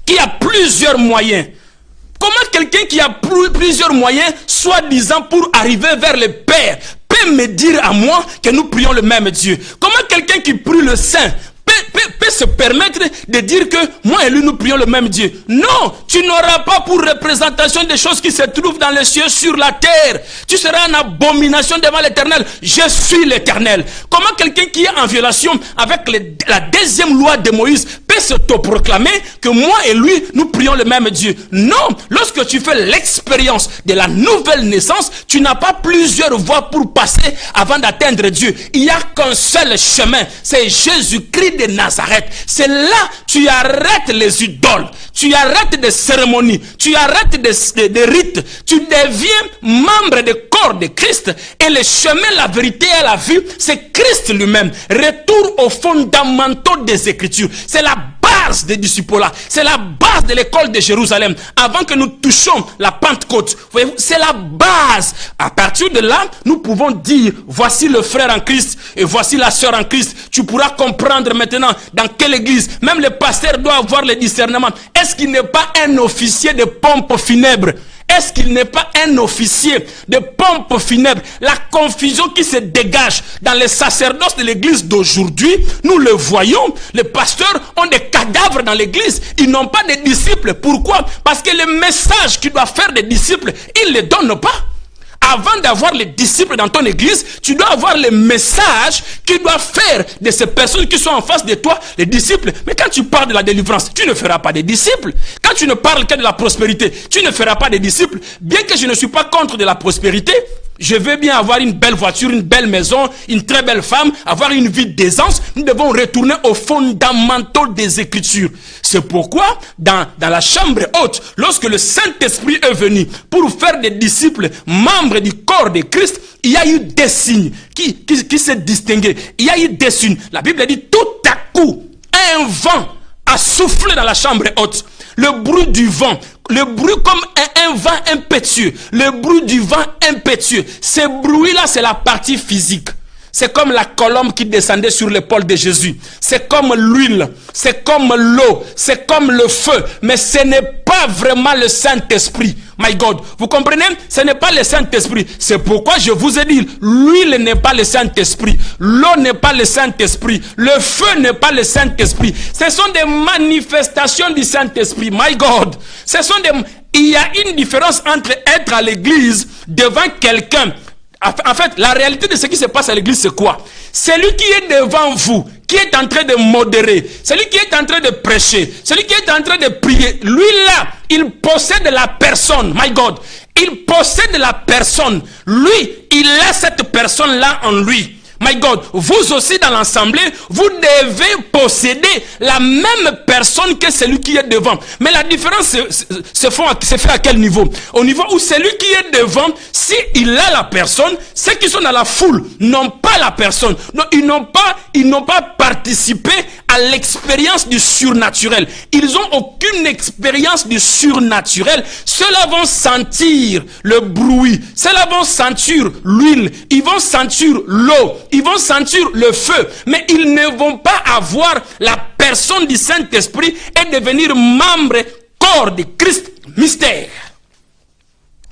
qui a plusieurs moyens, comment quelqu'un qui a plusieurs moyens, soi-disant pour arriver vers le Père, peut me dire à moi que nous prions le même Dieu? Comment quelqu'un qui prie le Saint peut se permettre de dire que moi et lui nous prions le même Dieu? Non, tu n'auras pas pour représentation des choses qui se trouvent dans les cieux sur la terre. Tu seras en abomination devant l'Éternel. Je suis l'Éternel. Comment quelqu'un qui est en violation avec la deuxième loi de Moïse peut se proclamer que moi et lui nous prions le même Dieu? Non, lorsque tu fais l'expérience de la nouvelle naissance, tu n'as pas plusieurs voies pour passer avant d'atteindre Dieu. Il n'y a qu'un seul chemin, c'est Jésus-Christ de Nazareth. C'est là tu arrêtes les idoles, tu arrêtes des cérémonies, tu arrêtes des rites, tu deviens membre du corps de Christ. Et le chemin, la vérité et la vie, c'est Christ lui-même. Retour aux fondamentaux des Écritures. C'est la base des disciples-là. C'est la base de l'école de Jérusalem. Avant que nous touchions la Pentecôte, voyez-vous, c'est la base. À partir de là, nous pouvons dire: voici le frère en Christ et voici la sœur en Christ. Tu pourras comprendre maintenant dans quelle église. Même le pasteur doit avoir le discernement. Est-ce qu'il n'est pas un officier de pompe funèbre? Est-ce qu'il n'est pas un officier de pompe funèbre? La confusion qui se dégage dans les sacerdoces de l'église d'aujourd'hui, nous le voyons. Les pasteurs ont des cadavres dans l'église. Ils n'ont pas de disciples. Pourquoi? Parce que le message qui doit faire des disciples, ils ne le donnent pas. Avant d'avoir les disciples dans ton église, tu dois avoir le message qui doit faire de ces personnes qui sont en face de toi les disciples. Mais quand tu parles de la délivrance, tu ne feras pas de disciples. Quand tu ne parles que de la prospérité, tu ne feras pas de disciples. Bien que je ne suis pas contre de la prospérité, je veux bien avoir une belle voiture, une belle maison, une très belle femme, avoir une vie d'aisance. Nous devons retourner aux fondamentaux des Écritures. C'est pourquoi, dans la chambre haute, lorsque le Saint-Esprit est venu pour faire des disciples membres du corps de Christ, il y a eu des signes qui se distinguaient. Il y a eu des signes. La Bible dit: tout à coup, un vent a soufflé dans la chambre haute. Le bruit du vent, le bruit comme un vent impétueux, le bruit du vent impétueux. Ce bruit-là, c'est la partie physique. C'est comme la colombe qui descendait sur l'épaule de Jésus. C'est comme l'huile, c'est comme l'eau, c'est comme le feu. Mais ce n'est pas vraiment le Saint-Esprit. My God, vous comprenez? Ce n'est pas le Saint-Esprit. C'est pourquoi je vous ai dit, l'huile n'est pas le Saint-Esprit. L'eau n'est pas le Saint-Esprit. Le feu n'est pas le Saint-Esprit. Ce sont des manifestations du Saint-Esprit. My God, il y a une différence entre être à l'église devant quelqu'un. En fait, la réalité de ce qui se passe à l'église, c'est quoi? Celui qui est devant vous, qui est en train de modérer, celui qui est en train de prêcher, celui qui est en train de prier, lui là, il possède la personne. My God, il possède la personne. Lui, il a cette personne-là en lui. My God, vous aussi dans l'assemblée, vous devez posséder la même personne que celui qui est devant. Mais la différence se fait à quel niveau? Au niveau où celui qui est devant, s'il a la personne, ceux qui sont dans la foule n'ont pas la personne. Donc ils n'ont pas participé à l'expérience du surnaturel. Ils n'ont aucune expérience du surnaturel. Ceux-là vont sentir le bruit. Ceux-là vont sentir l'huile. Ils vont sentir l'eau. Ils vont sentir le feu. Mais ils ne vont pas avoir la personne du Saint-Esprit et devenir membre corps de Christ mystère.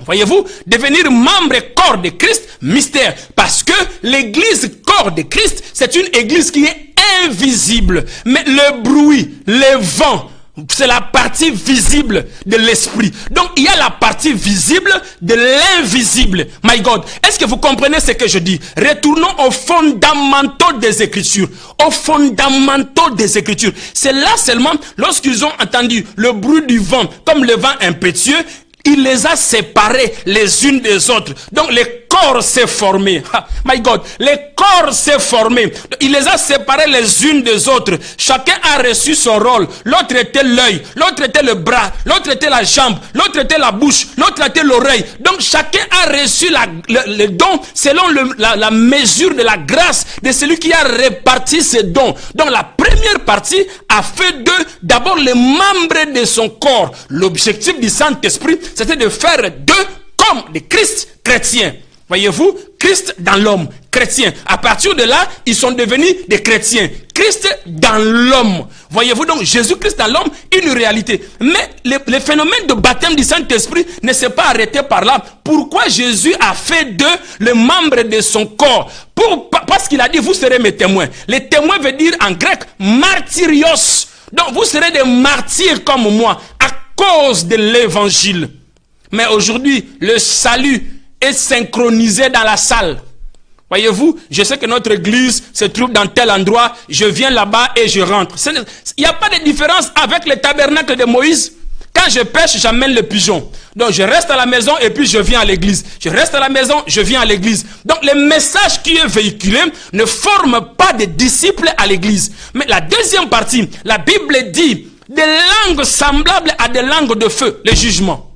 Voyez-vous, devenir membre corps de Christ mystère. Parce que l'église corps de Christ, c'est une église qui est invisible. Mais le bruit, les vents, c'est la partie visible de l'esprit. Donc il y a la partie visible de l'invisible. My God, est-ce que vous comprenez ce que je dis? Retournons aux fondamentaux des Écritures. Aux fondamentaux des Écritures. C'est là seulement, lorsqu'ils ont entendu le bruit du vent, comme le vent impétueux, il les a séparés les unes des autres. Donc les corps s'est formé. My God, les corps s'est formé. Il les a séparés les unes des autres. Chacun a reçu son rôle. L'autre était l'œil, l'autre était le bras, l'autre était la jambe, l'autre était la bouche, l'autre était l'oreille. Donc chacun a reçu le don selon la mesure de la grâce de celui qui a réparti ses dons. Donc la première partie a fait d'abord les membres de son corps. L'objectif du Saint-Esprit, c'était de faire d'eux comme des Christ chrétiens. Voyez-vous, Christ dans l'homme, chrétien. À partir de là, ils sont devenus des chrétiens. Christ dans l'homme. Voyez-vous donc, Jésus-Christ dans l'homme, une réalité. Mais le phénomène de baptême du Saint-Esprit ne s'est pas arrêté par là. Pourquoi Jésus a fait d'eux les membres de son corps? Parce qu'il a dit, vous serez mes témoins. Les témoins veut dire en grec, martyrios. Donc vous serez des martyrs comme moi, à cause de l'évangile. Mais aujourd'hui, le salut est synchronisé dans la salle. Voyez-vous, je sais que notre église se trouve dans tel endroit, je viens là-bas et je rentre. Il n'y a pas de différence avec le tabernacle de Moïse. Quand je pêche, j'amène le pigeon. Donc je reste à la maison et puis je viens à l'église. Je reste à la maison, je viens à l'église. Donc le message qui est véhiculé ne forme pas de disciples à l'église. Mais la deuxième partie, la Bible dit des langues semblables à des langues de feu, les jugements.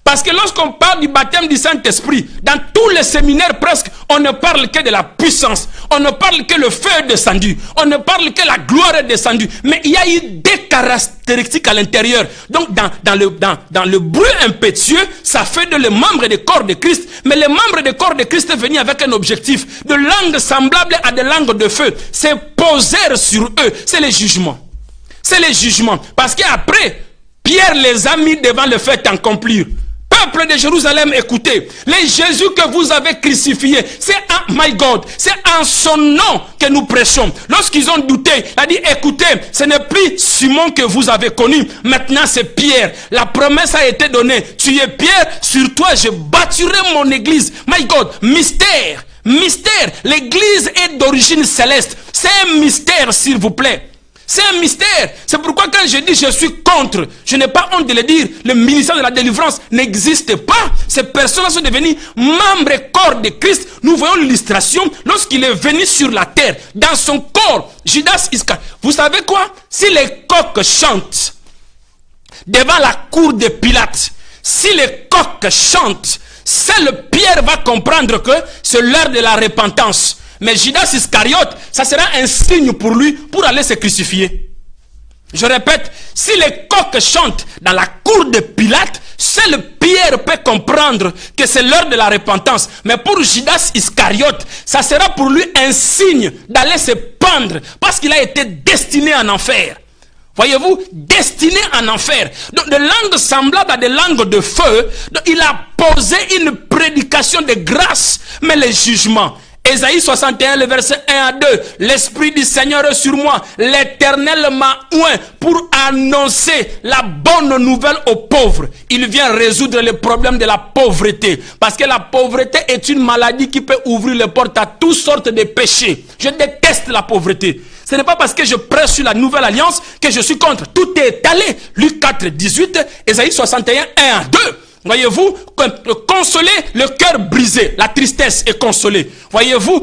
Parce que lorsqu'on parle du baptême du Saint-Esprit, dans tous les séminaires presque, on ne parle que de la puissance. On ne parle que le feu est descendu. On ne parle que la gloire est descendue. Mais il y a eu des caractéristiques à l'intérieur. Donc dans le bruit impétueux, ça fait de les membres du corps de Christ. Mais les membres du corps de Christ est venu avec un objectif. De langues semblables à des langues de feu. C'est poser sur eux. C'est les jugements. C'est les jugements. Parce qu'après, Pierre les a mis devant le fait accomplir. Peuple de Jérusalem, écoutez, les Jésus que vous avez crucifié, c'est en, my God, c'est en son nom que nous prêchons. Lorsqu'ils ont douté, il a dit, écoutez, ce n'est plus Simon que vous avez connu, maintenant c'est Pierre. La promesse a été donnée, tu es Pierre, sur toi je bâtirai mon église. My God, mystère, mystère, l'église est d'origine céleste. C'est un mystère, s'il vous plaît. C'est un mystère. C'est pourquoi quand je dis je suis contre, je n'ai pas honte de le dire, le ministère de la délivrance n'existe pas. Ces personnes sont devenues membres corps de Christ. Nous voyons l'illustration lorsqu'il est venu sur la terre. Dans son corps, Judas Iscariot. Vous savez quoi? Si les coqs chantent devant la cour de Pilate, si les coqs chantent, seul Pierre va comprendre que c'est l'heure de la repentance. Mais Judas Iscariote, ça sera un signe pour lui pour aller se crucifier. Je répète, si les coqs chantent dans la cour de Pilate, seul Pierre peut comprendre que c'est l'heure de la repentance. Mais pour Judas Iscariote, ça sera pour lui un signe d'aller se pendre parce qu'il a été destiné en enfer. Voyez-vous, destiné en enfer. Donc, de langues semblables à des langues de feu, donc, il a posé une prédication de grâce, mais les jugements. Ésaïe 61, le verset 1 à 2. L'Esprit du Seigneur est sur moi. L'Éternel m'a oint pour annoncer la bonne nouvelle aux pauvres. Il vient résoudre le problème de la pauvreté. Parce que la pauvreté est une maladie qui peut ouvrir les portes à toutes sortes de péchés. Je déteste la pauvreté. Ce n'est pas parce que je prêche sur la nouvelle alliance que je suis contre. Tout est étalé. Luc 4, 18, Ésaïe 61, 1 à 2. Voyez-vous, consoler le cœur brisé, la tristesse est consolée. Voyez-vous,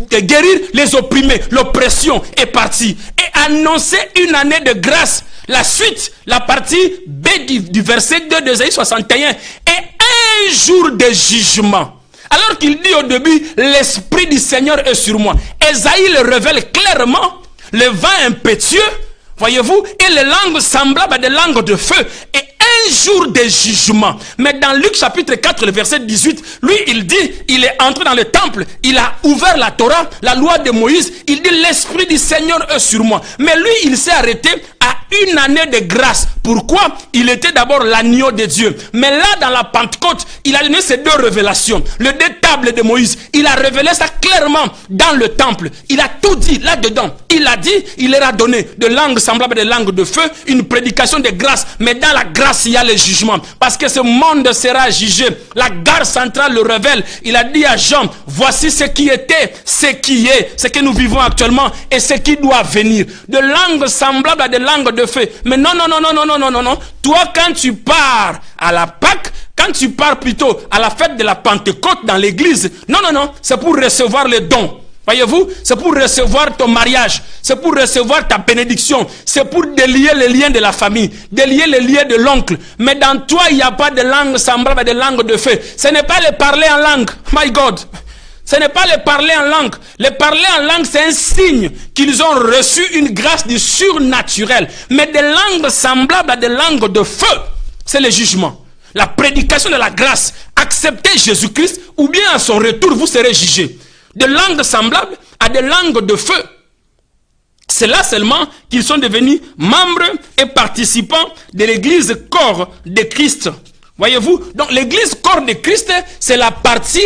guérir les opprimés, l'oppression est partie. Et annoncer une année de grâce. La suite, la partie B du verset 2 d'Ésaïe 61 est un jour de jugement. Alors qu'il dit au début, l'Esprit du Seigneur est sur moi. Ésaïe le révèle clairement, le vent impétueux, voyez-vous, et les langues semblables à des langues de feu. Et un jour de jugement. Mais dans Luc chapitre 4, le verset 18, lui il dit, il est entré dans le temple, il a ouvert la Torah, la loi de Moïse, il dit l'Esprit du Seigneur est sur moi. Mais lui il s'est arrêté à une année de grâce. Pourquoi? Il était d'abord l'agneau de Dieu. Mais là dans la Pentecôte, il a donné ces deux révélations. Le deux tables de Moïse, il a révélé ça clairement dans le temple. Il a tout dit là-dedans. Il a dit, il leur a donné de langues semblables à des langues de feu, une prédication de grâce. Mais dans la grâce, il y a le jugement. Parce que ce monde sera jugé. La gare centrale le révèle. Il a dit à Jean, voici ce qui était, ce qui est, ce que nous vivons actuellement et ce qui doit venir. De langues semblables à des langues de feu. Mais non. Toi, quand tu pars à la Pâque, quand tu pars plutôt à la fête de la Pentecôte dans l'église, non, c'est pour recevoir les dons. Voyez-vous, c'est pour recevoir ton mariage, c'est pour recevoir ta bénédiction, c'est pour délier les liens de la famille, délier les liens de l'oncle. Mais dans toi, il n'y a pas de langue semblable à des langues de feu. Ce n'est pas le parler en langue, my God. Ce n'est pas le parler en langue. Le parler en langue, c'est un signe qu'ils ont reçu une grâce du surnaturel. Mais des langues semblables à des langues de feu, c'est le jugement. La prédication de la grâce. Acceptez Jésus-Christ ou bien à son retour, vous serez jugés. De langues semblables à des langues de feu. C'est là seulement qu'ils sont devenus membres et participants de l'église corps de Christ. Voyez-vous, donc l'église corps de Christ, c'est la partie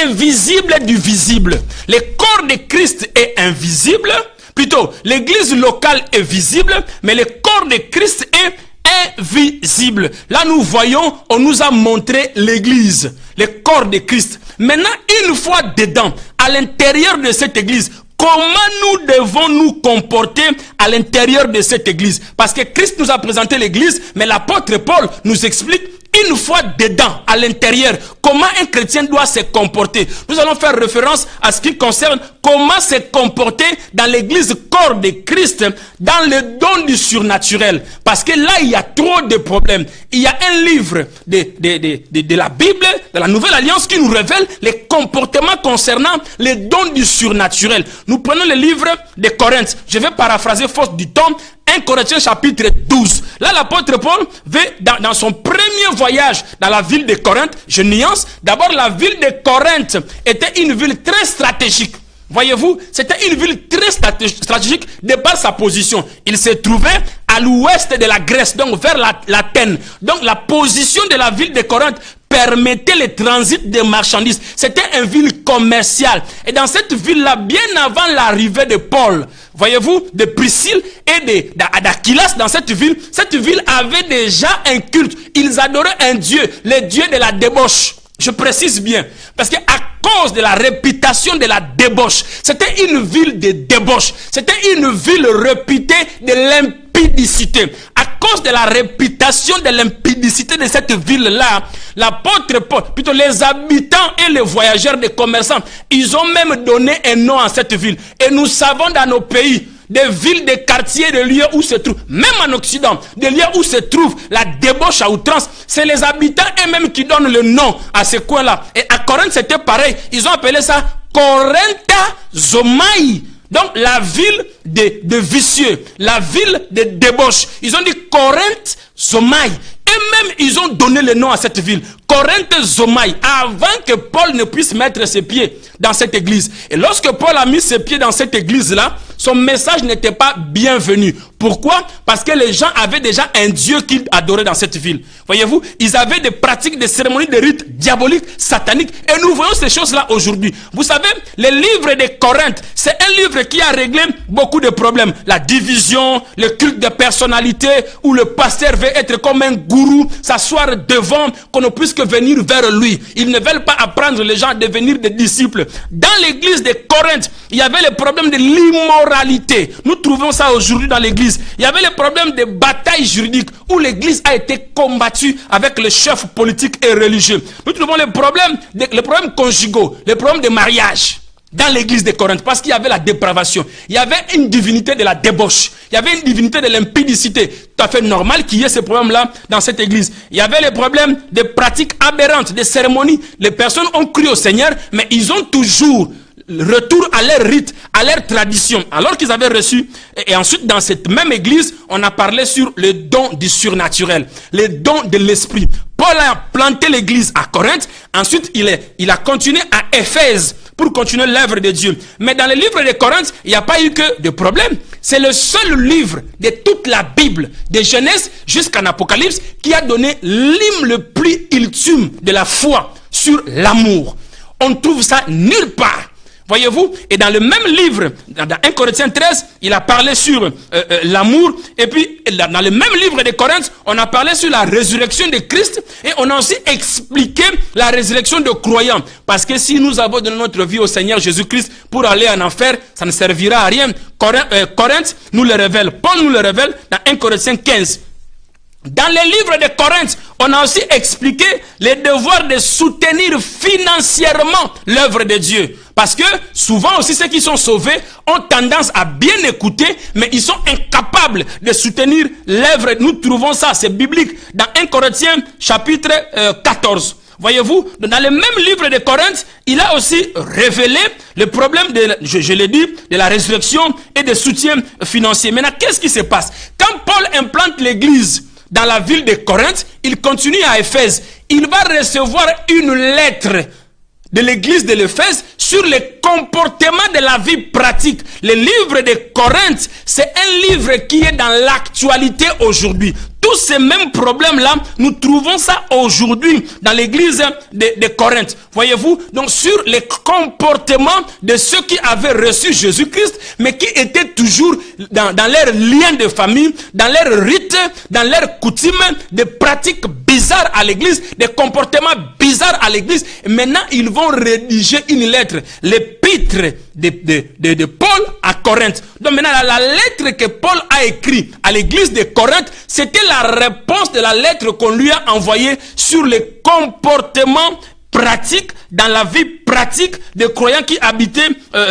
invisible du visible. Le corps de Christ est invisible, plutôt l'église locale est visible, mais le corps de Christ est invisible. Là nous voyons, on nous a montré l'église, le corps de Christ. Maintenant, une fois dedans, à l'intérieur de cette église, comment nous devons nous comporter à l'intérieur de cette église? Parce que Christ nous a présenté l'église, mais l'apôtre Paul nous explique une fois dedans, à l'intérieur, comment un chrétien doit se comporter. Nous allons faire référence à ce qui concerne comment se comporter dans l'église corps de Christ, dans le don du surnaturel. Parce que là, il y a trop de problèmes. Il y a un livre de la Bible, de la Nouvelle Alliance, qui nous révèle les comportements concernant les dons du surnaturel. Nous prenons le livre de Corinthe. Je vais paraphraser faute du temps. 1 Corinthiens chapitre 12. Là, l'apôtre Paul veut, dans son premier voyage dans la ville de Corinthe, je nuance, d'abord la ville de Corinthe était une ville très stratégique. Voyez-vous, c'était une ville très stratégique de par sa position. Il se trouvait à l'ouest de la Grèce, donc vers l'Athènes. Donc la position de la ville de Corinthe permettait le transit des marchandises. C'était une ville commerciale. Et dans cette ville-là, bien avant l'arrivée de Paul, voyez-vous, de Priscille et d'Aquilas dans cette ville avait déjà un culte. Ils adoraient un Dieu, le Dieu de la débauche. Je précise bien, parce que à cause de la réputation de la débauche, c'était une ville de débauche, c'était une ville réputée de l'impudicité. À cause de la réputation de l'impudicité de cette ville-là, l'apôtre Paul, plutôt les habitants et les voyageurs, des commerçants, ils ont même donné un nom à cette ville. Et nous savons dans nos pays, des villes, des quartiers, des lieux où se trouve, même en Occident, des lieux où se trouve la débauche à outrance, c'est les habitants eux-mêmes qui donnent le nom à ce coin-là. Et à Corinthe, c'était pareil. Ils ont appelé ça Corintha Zomai. Donc la ville de vicieux, la ville de débauche. Ils ont dit Corinthe, Zomaï. Et même ils ont donné le nom à cette ville, Corinthe Zomaï, avant que Paul ne puisse mettre ses pieds dans cette église. Et lorsque Paul a mis ses pieds dans cette église-là, son message n'était pas bienvenu. Pourquoi? Parce que les gens avaient déjà un Dieu qu'ils adoraient dans cette ville. Voyez-vous, ils avaient des pratiques, des cérémonies, des rites diaboliques, sataniques. Et nous voyons ces choses-là aujourd'hui. Vous savez, le livre de Corinthe, c'est un livre qui a réglé beaucoup de problèmes. La division, le culte de personnalité, où le pasteur veut être comme un gourou, s'asseoir devant, qu'on ne puisse que venir vers lui. Ils ne veulent pas apprendre les gens à devenir des disciples. Dans l'église de Corinthe, il y avait le problème de l'immoralité. Nous trouvons ça aujourd'hui dans l'église. Il y avait le problème de batailles juridiques où l'église a été combattue avec les chefs politiques et religieux. Nous trouvons les problèmes conjugaux, les problèmes de mariage dans l'église de Corinthe, parce qu'il y avait la dépravation. Il y avait une divinité de la débauche. Il y avait une divinité de l'impudicité. Tout à fait normal qu'il y ait ces problèmes-là dans cette église. Il y avait les problèmes de pratiques aberrantes, des cérémonies. Les personnes ont cru au Seigneur, mais ils ont toujours retour à leur rite, à leur tradition, alors qu'ils avaient reçu. Et ensuite, dans cette même église, on a parlé sur le don du surnaturel, le don de l'esprit. Paul a planté l'église à Corinthe. Ensuite, il a continué à Éphèse pour continuer l'œuvre de Dieu. Mais dans le livre de Corinthe, il n'y a pas eu que de problèmes. C'est le seul livre de toute la Bible, de Genèse jusqu'en Apocalypse, qui a donné l'hymne le plus ultime de la foi sur l'amour. On ne trouve ça nulle part. Voyez-vous, et dans le même livre, dans 1 Corinthiens 13, il a parlé sur l'amour. Et puis, dans le même livre de Corinthe, on a parlé sur la résurrection de Christ. Et on a aussi expliqué la résurrection de croyants. Parce que si nous avons donné notre vie au Seigneur Jésus-Christ pour aller en enfer, ça ne servira à rien. Corinthe nous le révèle. Paul nous le révèle dans 1 Corinthiens 15. Dans les livres de Corinthe, on a aussi expliqué les devoirs de soutenir financièrement l'œuvre de Dieu. Parce que souvent aussi ceux qui sont sauvés ont tendance à bien écouter, mais ils sont incapables de soutenir l'œuvre. Nous trouvons ça, c'est biblique, dans 1 Corinthiens chapitre 14. Voyez-vous, dans le même livre de Corinthe, il a aussi révélé le problème de, je l'ai dit, de la résurrection et de soutien financier. Maintenant, qu'est-ce qui se passe? Quand Paul implante l'église dans la ville de Corinthe, il continue à Éphèse. Il va recevoir une lettre de l'église de l'Éphèse sur le comportement de la vie pratique. Le livre de Corinthe, c'est un livre qui est dans l'actualité aujourd'hui. Tous ces mêmes problèmes-là, nous trouvons ça aujourd'hui dans l'église de Corinthe. Voyez-vous, donc sur les comportements de ceux qui avaient reçu Jésus-Christ, mais qui étaient toujours dans leur lien de famille, dans leurs rites, dans leurs coutumes, des pratiques bizarres à l'église, des comportements bizarres à l'église. Et maintenant, ils vont rédiger une lettre, l'épître de Paul à Corinthe. Donc maintenant, la lettre que Paul a écrite à l'église de Corinthe, c'était la réponse de la lettre qu'on lui a envoyée sur les comportements pratiques, dans la vie pratique des croyants qui habitaient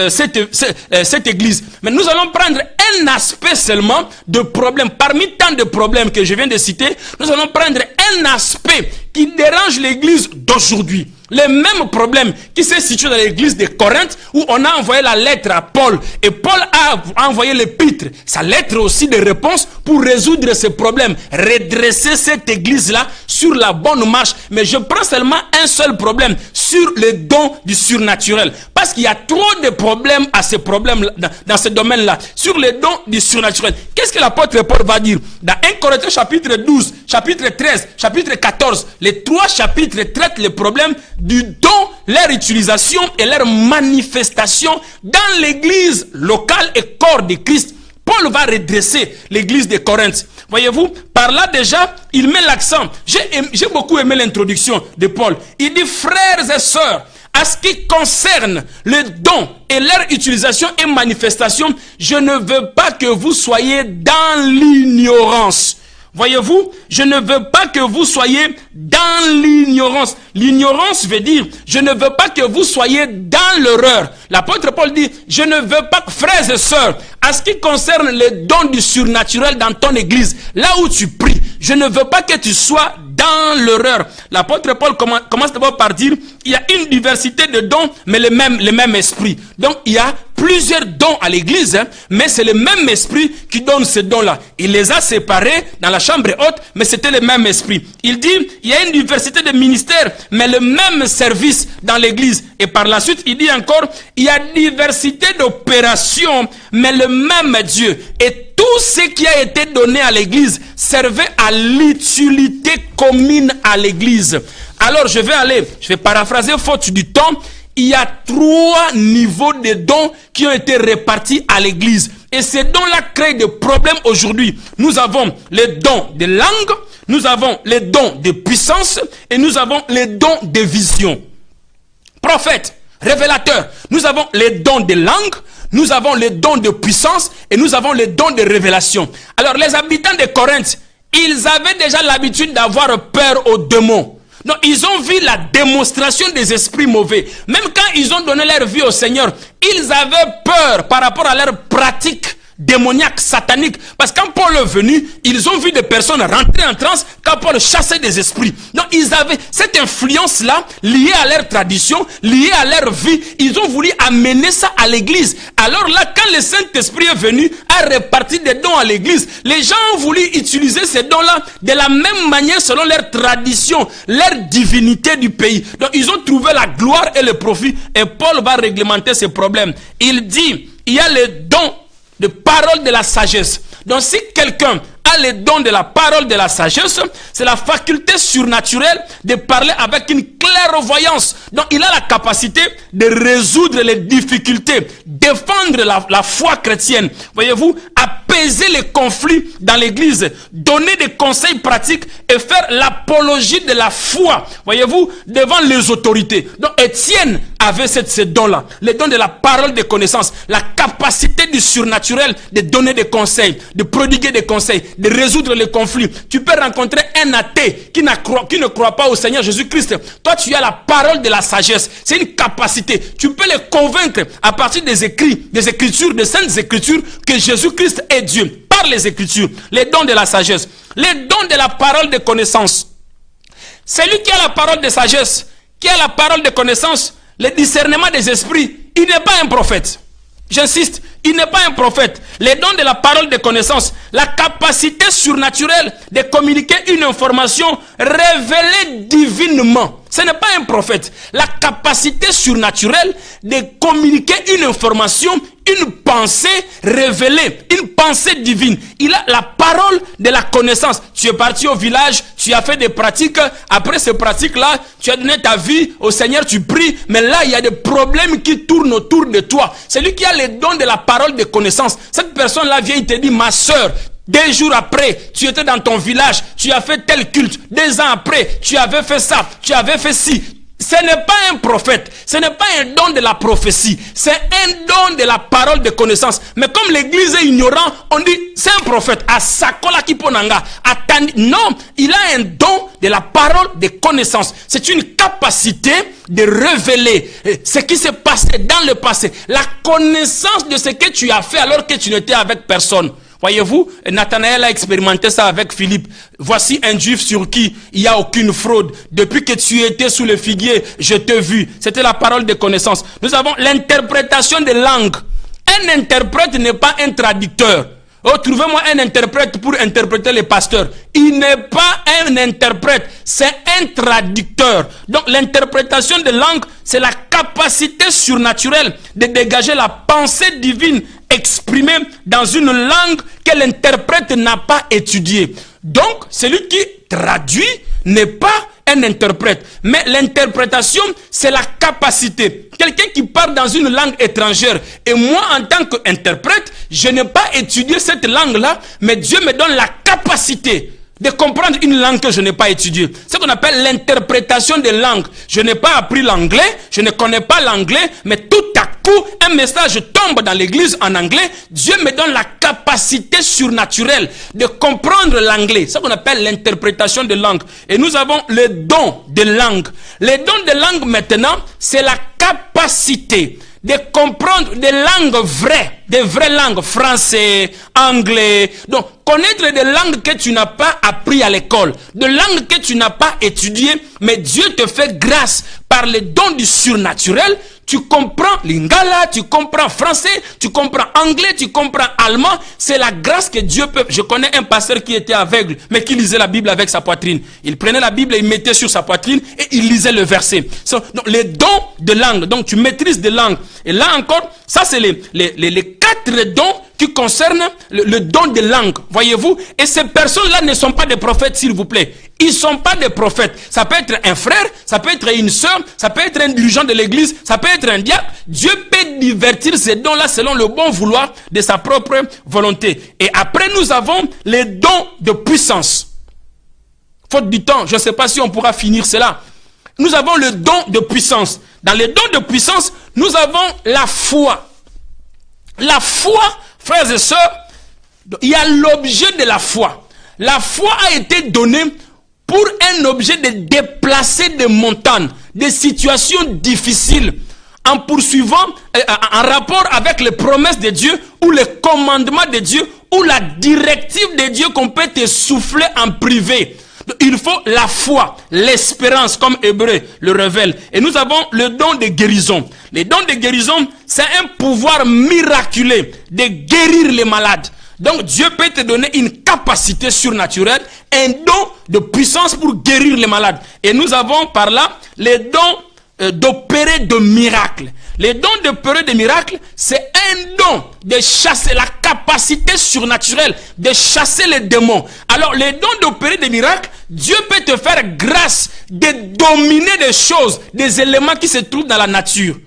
cette église. Mais nous allons prendre un aspect seulement de problème. Parmi tant de problèmes que je viens de citer, nous allons prendre un aspect qui dérange l'église d'aujourd'hui. Les mêmes problèmes qui se situent dans l'église de Corinthe, où on a envoyé la lettre à Paul, et Paul a envoyé l'épître, sa lettre aussi de réponse pour résoudre ces problèmes, redresser cette église-là sur la bonne marche. Mais je prends seulement un seul problème, sur le don du surnaturel. Parce qu'il y a trop de problèmes à ces problèmes dans ce domaine-là, sur le don du surnaturel. Qu'est-ce que l'apôtre Paul va dire? Dans 1 Corinthiens chapitre 12, chapitre 13, chapitre 14, les trois chapitres traitent les problèmes du don, leur utilisation et leur manifestation dans l'église locale et corps de Christ. Paul va redresser l'église de Corinthe. Voyez-vous, par là déjà, il met l'accent. J'ai beaucoup aimé l'introduction de Paul. Il dit, frères et sœurs, à ce qui concerne le don et leur utilisation et manifestation, je ne veux pas que vous soyez dans l'ignorance. Voyez-vous, je ne veux pas que vous soyez dans l'ignorance. L'ignorance veut dire, je ne veux pas que vous soyez dans l'erreur. L'apôtre Paul dit, je ne veux pas, frères et sœurs, à ce qui concerne les dons du surnaturel dans ton église, là où tu pries, je ne veux pas que tu sois dans l'erreur. L'apôtre Paul commence d'abord par dire, il y a une diversité de dons, mais le même esprit. Donc, il y a plusieurs dons à l'église, mais c'est le même esprit qui donne ces dons-là. Il les a séparés dans la chambre haute, mais c'était le même esprit. Il dit, il y a une diversité de ministères, mais le même service dans l'église. Et par la suite, il dit encore, il y a diversité d'opérations, mais le même Dieu. Et tout ce qui a été donné à l'église servait à l'utilité commune à l'église. Alors, je vais paraphraser faute du temps. Il y a 3 niveaux de dons qui ont été répartis à l'église. Et ces dons-là créent des problèmes aujourd'hui. Nous avons les dons de langue, nous avons les dons de puissance et nous avons les dons de vision. Prophète, révélateur, nous avons les dons de langue, nous avons les dons de puissance et nous avons les dons de révélation. Alors les habitants de Corinthe, ils avaient déjà l'habitude d'avoir peur aux démons. Donc, ils ont vu la démonstration des esprits mauvais. Même quand ils ont donné leur vie au Seigneur, ils avaient peur par rapport à leur pratique démoniaque, satanique. Parce que quand Paul est venu, ils ont vu des personnes rentrer en transe quand Paul chassait des esprits. Donc, ils avaient cette influence-là liée à leur tradition, liée à leur vie. Ils ont voulu amener ça à l'église. Alors là, quand le Saint-Esprit est venu à répartir des dons à l'église, les gens ont voulu utiliser ces dons-là de la même manière selon leur tradition, leur divinité du pays. Donc, ils ont trouvé la gloire et le profit. Et Paul va réglementer ces problèmes. Il dit, il y a les dons de parole de la sagesse. Donc si quelqu'un a les dons de la parole de la sagesse, c'est la faculté surnaturelle de parler avec une clairvoyance. Donc il a la capacité de résoudre les difficultés, défendre la foi chrétienne. Voyez-vous, apaiser les conflits dans l'église, donner des conseils pratiques et faire l'apologie de la foi, voyez-vous, devant les autorités. Donc Étienne avait ces dons-là, les dons de la parole de connaissance, la capacité du surnaturel de donner des conseils, de prodiguer des conseils, de résoudre les conflits. Tu peux rencontrer un athée qui ne croit pas au Seigneur Jésus-Christ. Toi, tu as la parole de la sagesse. C'est une capacité. Tu peux les convaincre à partir des écrits, des écritures, des saintes écritures, que Jésus-Christ est Dieu. Par les écritures, les dons de la sagesse, les dons de la parole de connaissance. Celui qui a la parole de sagesse, qui a la parole de connaissance, le discernement des esprits, il n'est pas un prophète. J'insiste, il n'est pas un prophète. Les dons de la parole de connaissance, la capacité surnaturelle de communiquer une information révélée divinement. Ce n'est pas un prophète. La capacité surnaturelle de communiquer une information, une pensée révélée, une pensée divine. Il a la parole de la connaissance. Tu es parti au village, tu as fait des pratiques. Après ces pratiques-là, tu as donné ta vie au Seigneur, tu pries. Mais là, il y a des problèmes qui tournent autour de toi. Celui qui a les dons de la parole de connaissance, cette personne-là vient et te dit, ma sœur, 2 jours après, tu étais dans ton village, tu as fait tel culte. 2 ans après, tu avais fait ça, tu avais fait ci. Ce n'est pas un prophète, ce n'est pas un don de la prophétie, c'est un don de la parole de connaissance. Mais comme l'église est ignorant, on dit c'est un prophète. Asakola kiponanga. Non, il a un don de la parole de connaissance. C'est une capacité de révéler ce qui s'est passé dans le passé. La connaissance de ce que tu as fait alors que tu n'étais avec personne. Voyez-vous, Nathanaël a expérimenté ça avec Philippe. Voici un juif sur qui il n'y a aucune fraude. Depuis que tu étais sous le figuier, je t'ai vu. C'était la parole de connaissance. Nous avons l'interprétation des langues. Un interprète n'est pas un traducteur. Oh, trouvez-moi un interprète pour interpréter les pasteurs. Il n'est pas un interprète, c'est un traducteur. Donc l'interprétation de langue, c'est la capacité surnaturelle de dégager la pensée divine exprimée dans une langue que l'interprète n'a pas étudiée. Donc, celui qui traduit n'est pas un interprète. Mais l'interprétation, c'est la capacité. Quelqu'un qui parle dans une langue étrangère. Et moi, en tant qu'interprète, je n'ai pas étudié cette langue-là, mais Dieu me donne la capacité de comprendre une langue que je n'ai pas étudiée. C'est ce qu'on appelle l'interprétation des langues. Je n'ai pas appris l'anglais, je ne connais pas l'anglais, mais tout à coup, un message tombe dans l'église en anglais. Dieu me donne la capacité surnaturelle de comprendre l'anglais. C'est ce qu'on appelle l'interprétation des langues. Et nous avons le don de langue. Les dons de langue maintenant, c'est la capacité de comprendre des langues vraies, des vraies langues, français, anglais. Donc, connaître des langues que tu n'as pas appris à l'école, des langues que tu n'as pas étudiées, mais Dieu te fait grâce par les dons du surnaturel. Tu comprends lingala, tu comprends français, tu comprends anglais, tu comprends allemand. C'est la grâce que Dieu peut. Je connais un pasteur qui était aveugle, mais qui lisait la Bible avec sa poitrine. Il prenait la Bible et il mettait sur sa poitrine et il lisait le verset. Donc, les dons de langue. Donc, tu maîtrises des langues. Et là encore, ça c'est les 4 dons qui concernent le don de langue. Voyez-vous? Et ces personnes-là ne sont pas des prophètes, s'il vous plaît. Ils ne sont pas des prophètes. Ça peut être un frère, ça peut être une sœur, ça peut être un dirigeant de l'église, ça peut être un diable. Dieu peut divertir ces dons-là selon le bon vouloir de sa propre volonté. Et après, nous avons les dons de puissance. Faute du temps, je ne sais pas si on pourra finir cela. Nous avons le don de puissance. Dans les dons de puissance, nous avons la foi. La foi, frères et sœurs, il y a l'objet de la foi. La foi a été donnée pour un objet de déplacer des montagnes, des situations difficiles, en poursuivant, en rapport avec les promesses de Dieu, ou les commandements de Dieu, ou la directive de Dieu qu'on peut te souffler en privé. Il faut la foi, l'espérance, comme Hébreu le révèle. Et nous avons le don de guérison. Les dons de guérison, c'est un pouvoir miraculeux de guérir les malades. Donc Dieu peut te donner une capacité surnaturelle, un don de puissance pour guérir les malades. Et nous avons par là les dons d'opérer de miracles. Les dons d'opérer de miracles, c'est un don de chasser, la capacité surnaturelle de chasser les démons. Alors les dons d'opérer des miracles, Dieu peut te faire grâce de dominer des choses, des éléments qui se trouvent dans la nature.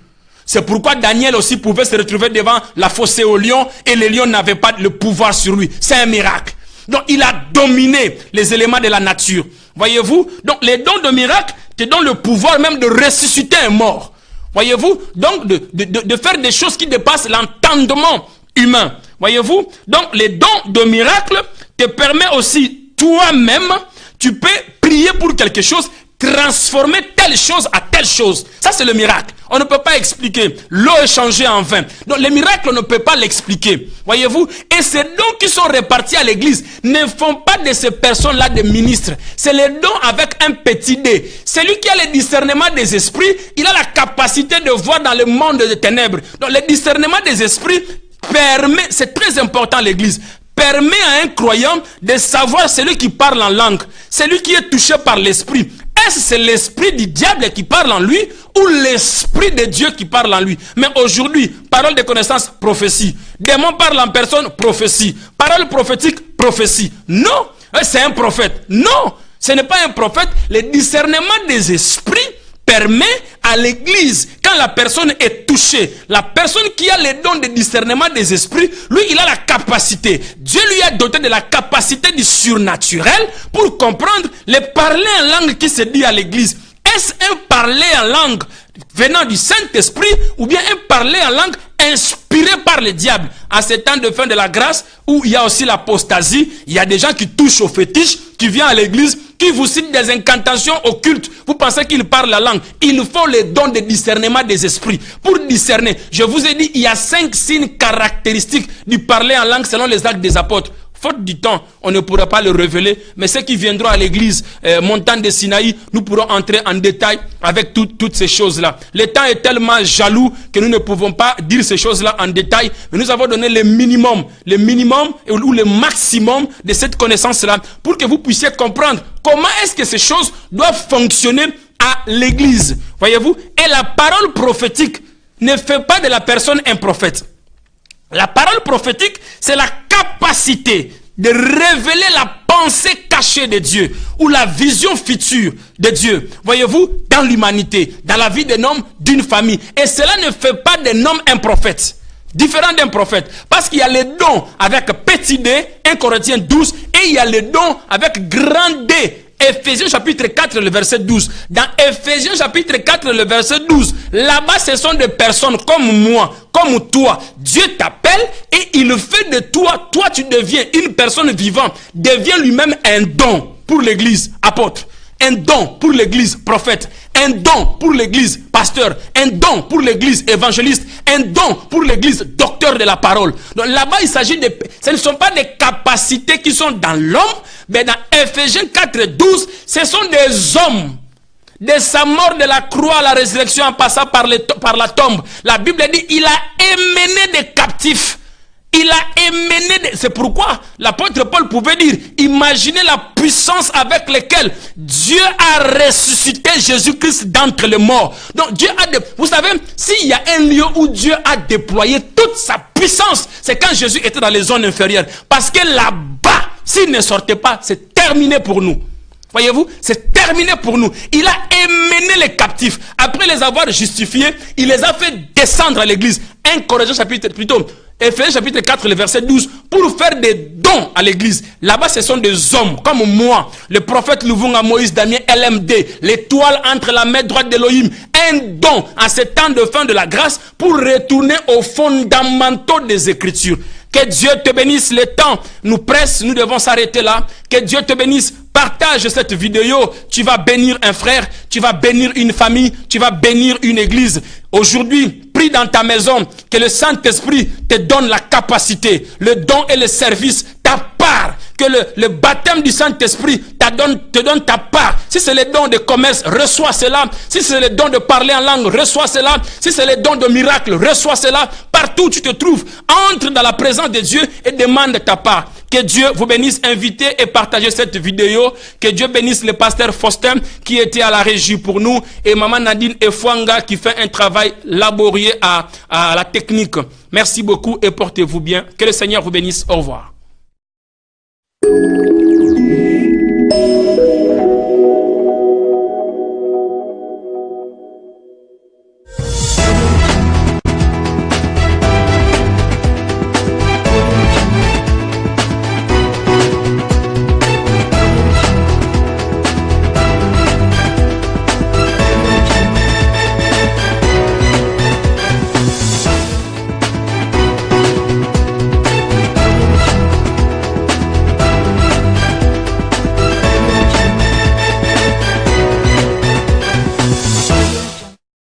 C'est pourquoi Daniel aussi pouvait se retrouver devant la fossée au lion et les lions n'avaient pas le pouvoir sur lui. C'est un miracle. Donc il a dominé les éléments de la nature. Voyez-vous? Donc les dons de miracle te donnent le pouvoir même de ressusciter un mort. Voyez-vous? Donc de faire des choses qui dépassent l'entendement humain. Voyez-vous? Donc les dons de miracle te permettent aussi toi-même, tu peux prier pour quelque chose, transformer telle chose à telle chose. Ça c'est le miracle. On ne peut pas expliquer. L'eau est changée en vin. Donc les miracles, on ne peut pas l'expliquer. Voyez-vous? Et ces dons qui sont répartis à l'église ne font pas de ces personnes-là des ministres. C'est les dons avec un petit d. Celui qui a le discernement des esprits, il a la capacité de voir dans le monde des ténèbres. Donc le discernement des esprits permet, c'est très important l'église, permet à un croyant de savoir celui qui parle en langue, celui qui est touché par l'esprit. Est-ce que c'est l'esprit du diable qui parle en lui ou l'esprit de Dieu qui parle en lui? Mais aujourd'hui, parole de connaissance, prophétie. Démon parle en personne, prophétie. Parole prophétique, prophétie. Non, c'est un prophète. Non, ce n'est pas un prophète. Le discernement des esprits permet à l'église, quand la personne est touchée, la personne qui a les dons de discernement des esprits, lui, il a la capacité. Dieu lui a doté de la capacité du surnaturel pour comprendre les parler en langue qui se dit à l'église. Est-ce un parler en langue venant du Saint-Esprit ou bien un parler en langue inspiré par le diable? En ces temps de fin de la grâce où il y a aussi l'apostasie, il y a des gens qui touchent au fétiche, qui viennent à l'église, qui vous citent des incantations occultes. Vous pensez qu'ils parlent la langue. Il faut les dons de discernement des esprits. Pour discerner, je vous ai dit, il y a 5 signes caractéristiques du parler en langue selon les actes des apôtres. Faute du temps, on ne pourra pas le révéler, mais ceux qui viendront à l'église montagne de Sinaï, nous pourrons entrer en détail avec toutes ces choses-là. Le temps est tellement jaloux que nous ne pouvons pas dire ces choses-là en détail, mais nous avons donné le minimum ou le maximum de cette connaissance-là pour que vous puissiez comprendre comment est-ce que ces choses doivent fonctionner à l'église. Voyez-vous? Et la parole prophétique ne fait pas de la personne un prophète. La parole prophétique, c'est la capacité de révéler la pensée cachée de Dieu ou la vision future de Dieu. Voyez-vous, dans l'humanité, dans la vie d'un homme, d'une famille. Et cela ne fait pas d'un homme un prophète. Différent d'un prophète. Parce qu'il y a les dons avec petit d, 1 Corinthiens 12, et il y a les dons avec grand D. Ephésiens chapitre 4, le verset 12. Dans Ephésiens chapitre 4, le verset 12, là-bas, ce sont des personnes comme moi, comme toi. Dieu t'appelle et il fait de toi, tu deviens une personne vivante, devient lui-même un don pour l'église, apôtre. Un don pour l'église, prophète. un don pour l'église pasteur, un don pour l'église évangéliste, un don pour l'église docteur de la parole. Donc là-bas, il s'agit de... Ce ne sont pas des capacités qui sont dans l'homme, mais dans Éphésiens 4:12, ce sont des hommes. De sa mort de la croix à la résurrection en passant par la tombe. La Bible dit, il a émené des captifs. Il a émené, c'est pourquoi l'apôtre Paul pouvait dire, imaginez la puissance avec laquelle Dieu a ressuscité Jésus-Christ d'entre les morts. Donc Dieu a, vous savez, s'il y a un lieu où Dieu a déployé toute sa puissance, c'est quand Jésus était dans les zones inférieures. Parce que là-bas, s'il ne sortait pas, c'est terminé pour nous. Voyez-vous, c'est terminé pour nous. Il a émené les captifs. Après les avoir justifiés, il les a fait descendre à l'église. 1 Corinthiens chapitre, plutôt, Éphésiens chapitre 4, le verset 12, pour faire des dons à l'église. Là-bas, ce sont des hommes comme moi, le prophète Louvunga, Moïse, Damien, LMD, l'étoile entre la main droite d'Elohim. Un don en ce temps de fin de la grâce pour retourner aux fondamentaux des Écritures. Que Dieu te bénisse, le temps nous presse, nous devons s'arrêter là. Que Dieu te bénisse, partage cette vidéo, tu vas bénir un frère, tu vas bénir une famille, tu vas bénir une église. Aujourd'hui, prie dans ta maison, que le Saint-Esprit te donne la capacité, le don et le service, ta part, que le baptême du Saint-Esprit te donne ta part. Si c'est le don de commerce, reçois cela. Si c'est le don de parler en langue, reçois cela. Si c'est le don de miracle, reçois cela. Partout où tu te trouves, entre dans la présence de Dieu et demande ta part. Que Dieu vous bénisse, invitez et partagez cette vidéo. Que Dieu bénisse le pasteur Faustin qui était à la régie pour nous et maman Nadine Efwanga qui fait un travail laborieux à la technique. Merci beaucoup et portez-vous bien. Que le Seigneur vous bénisse. Au revoir.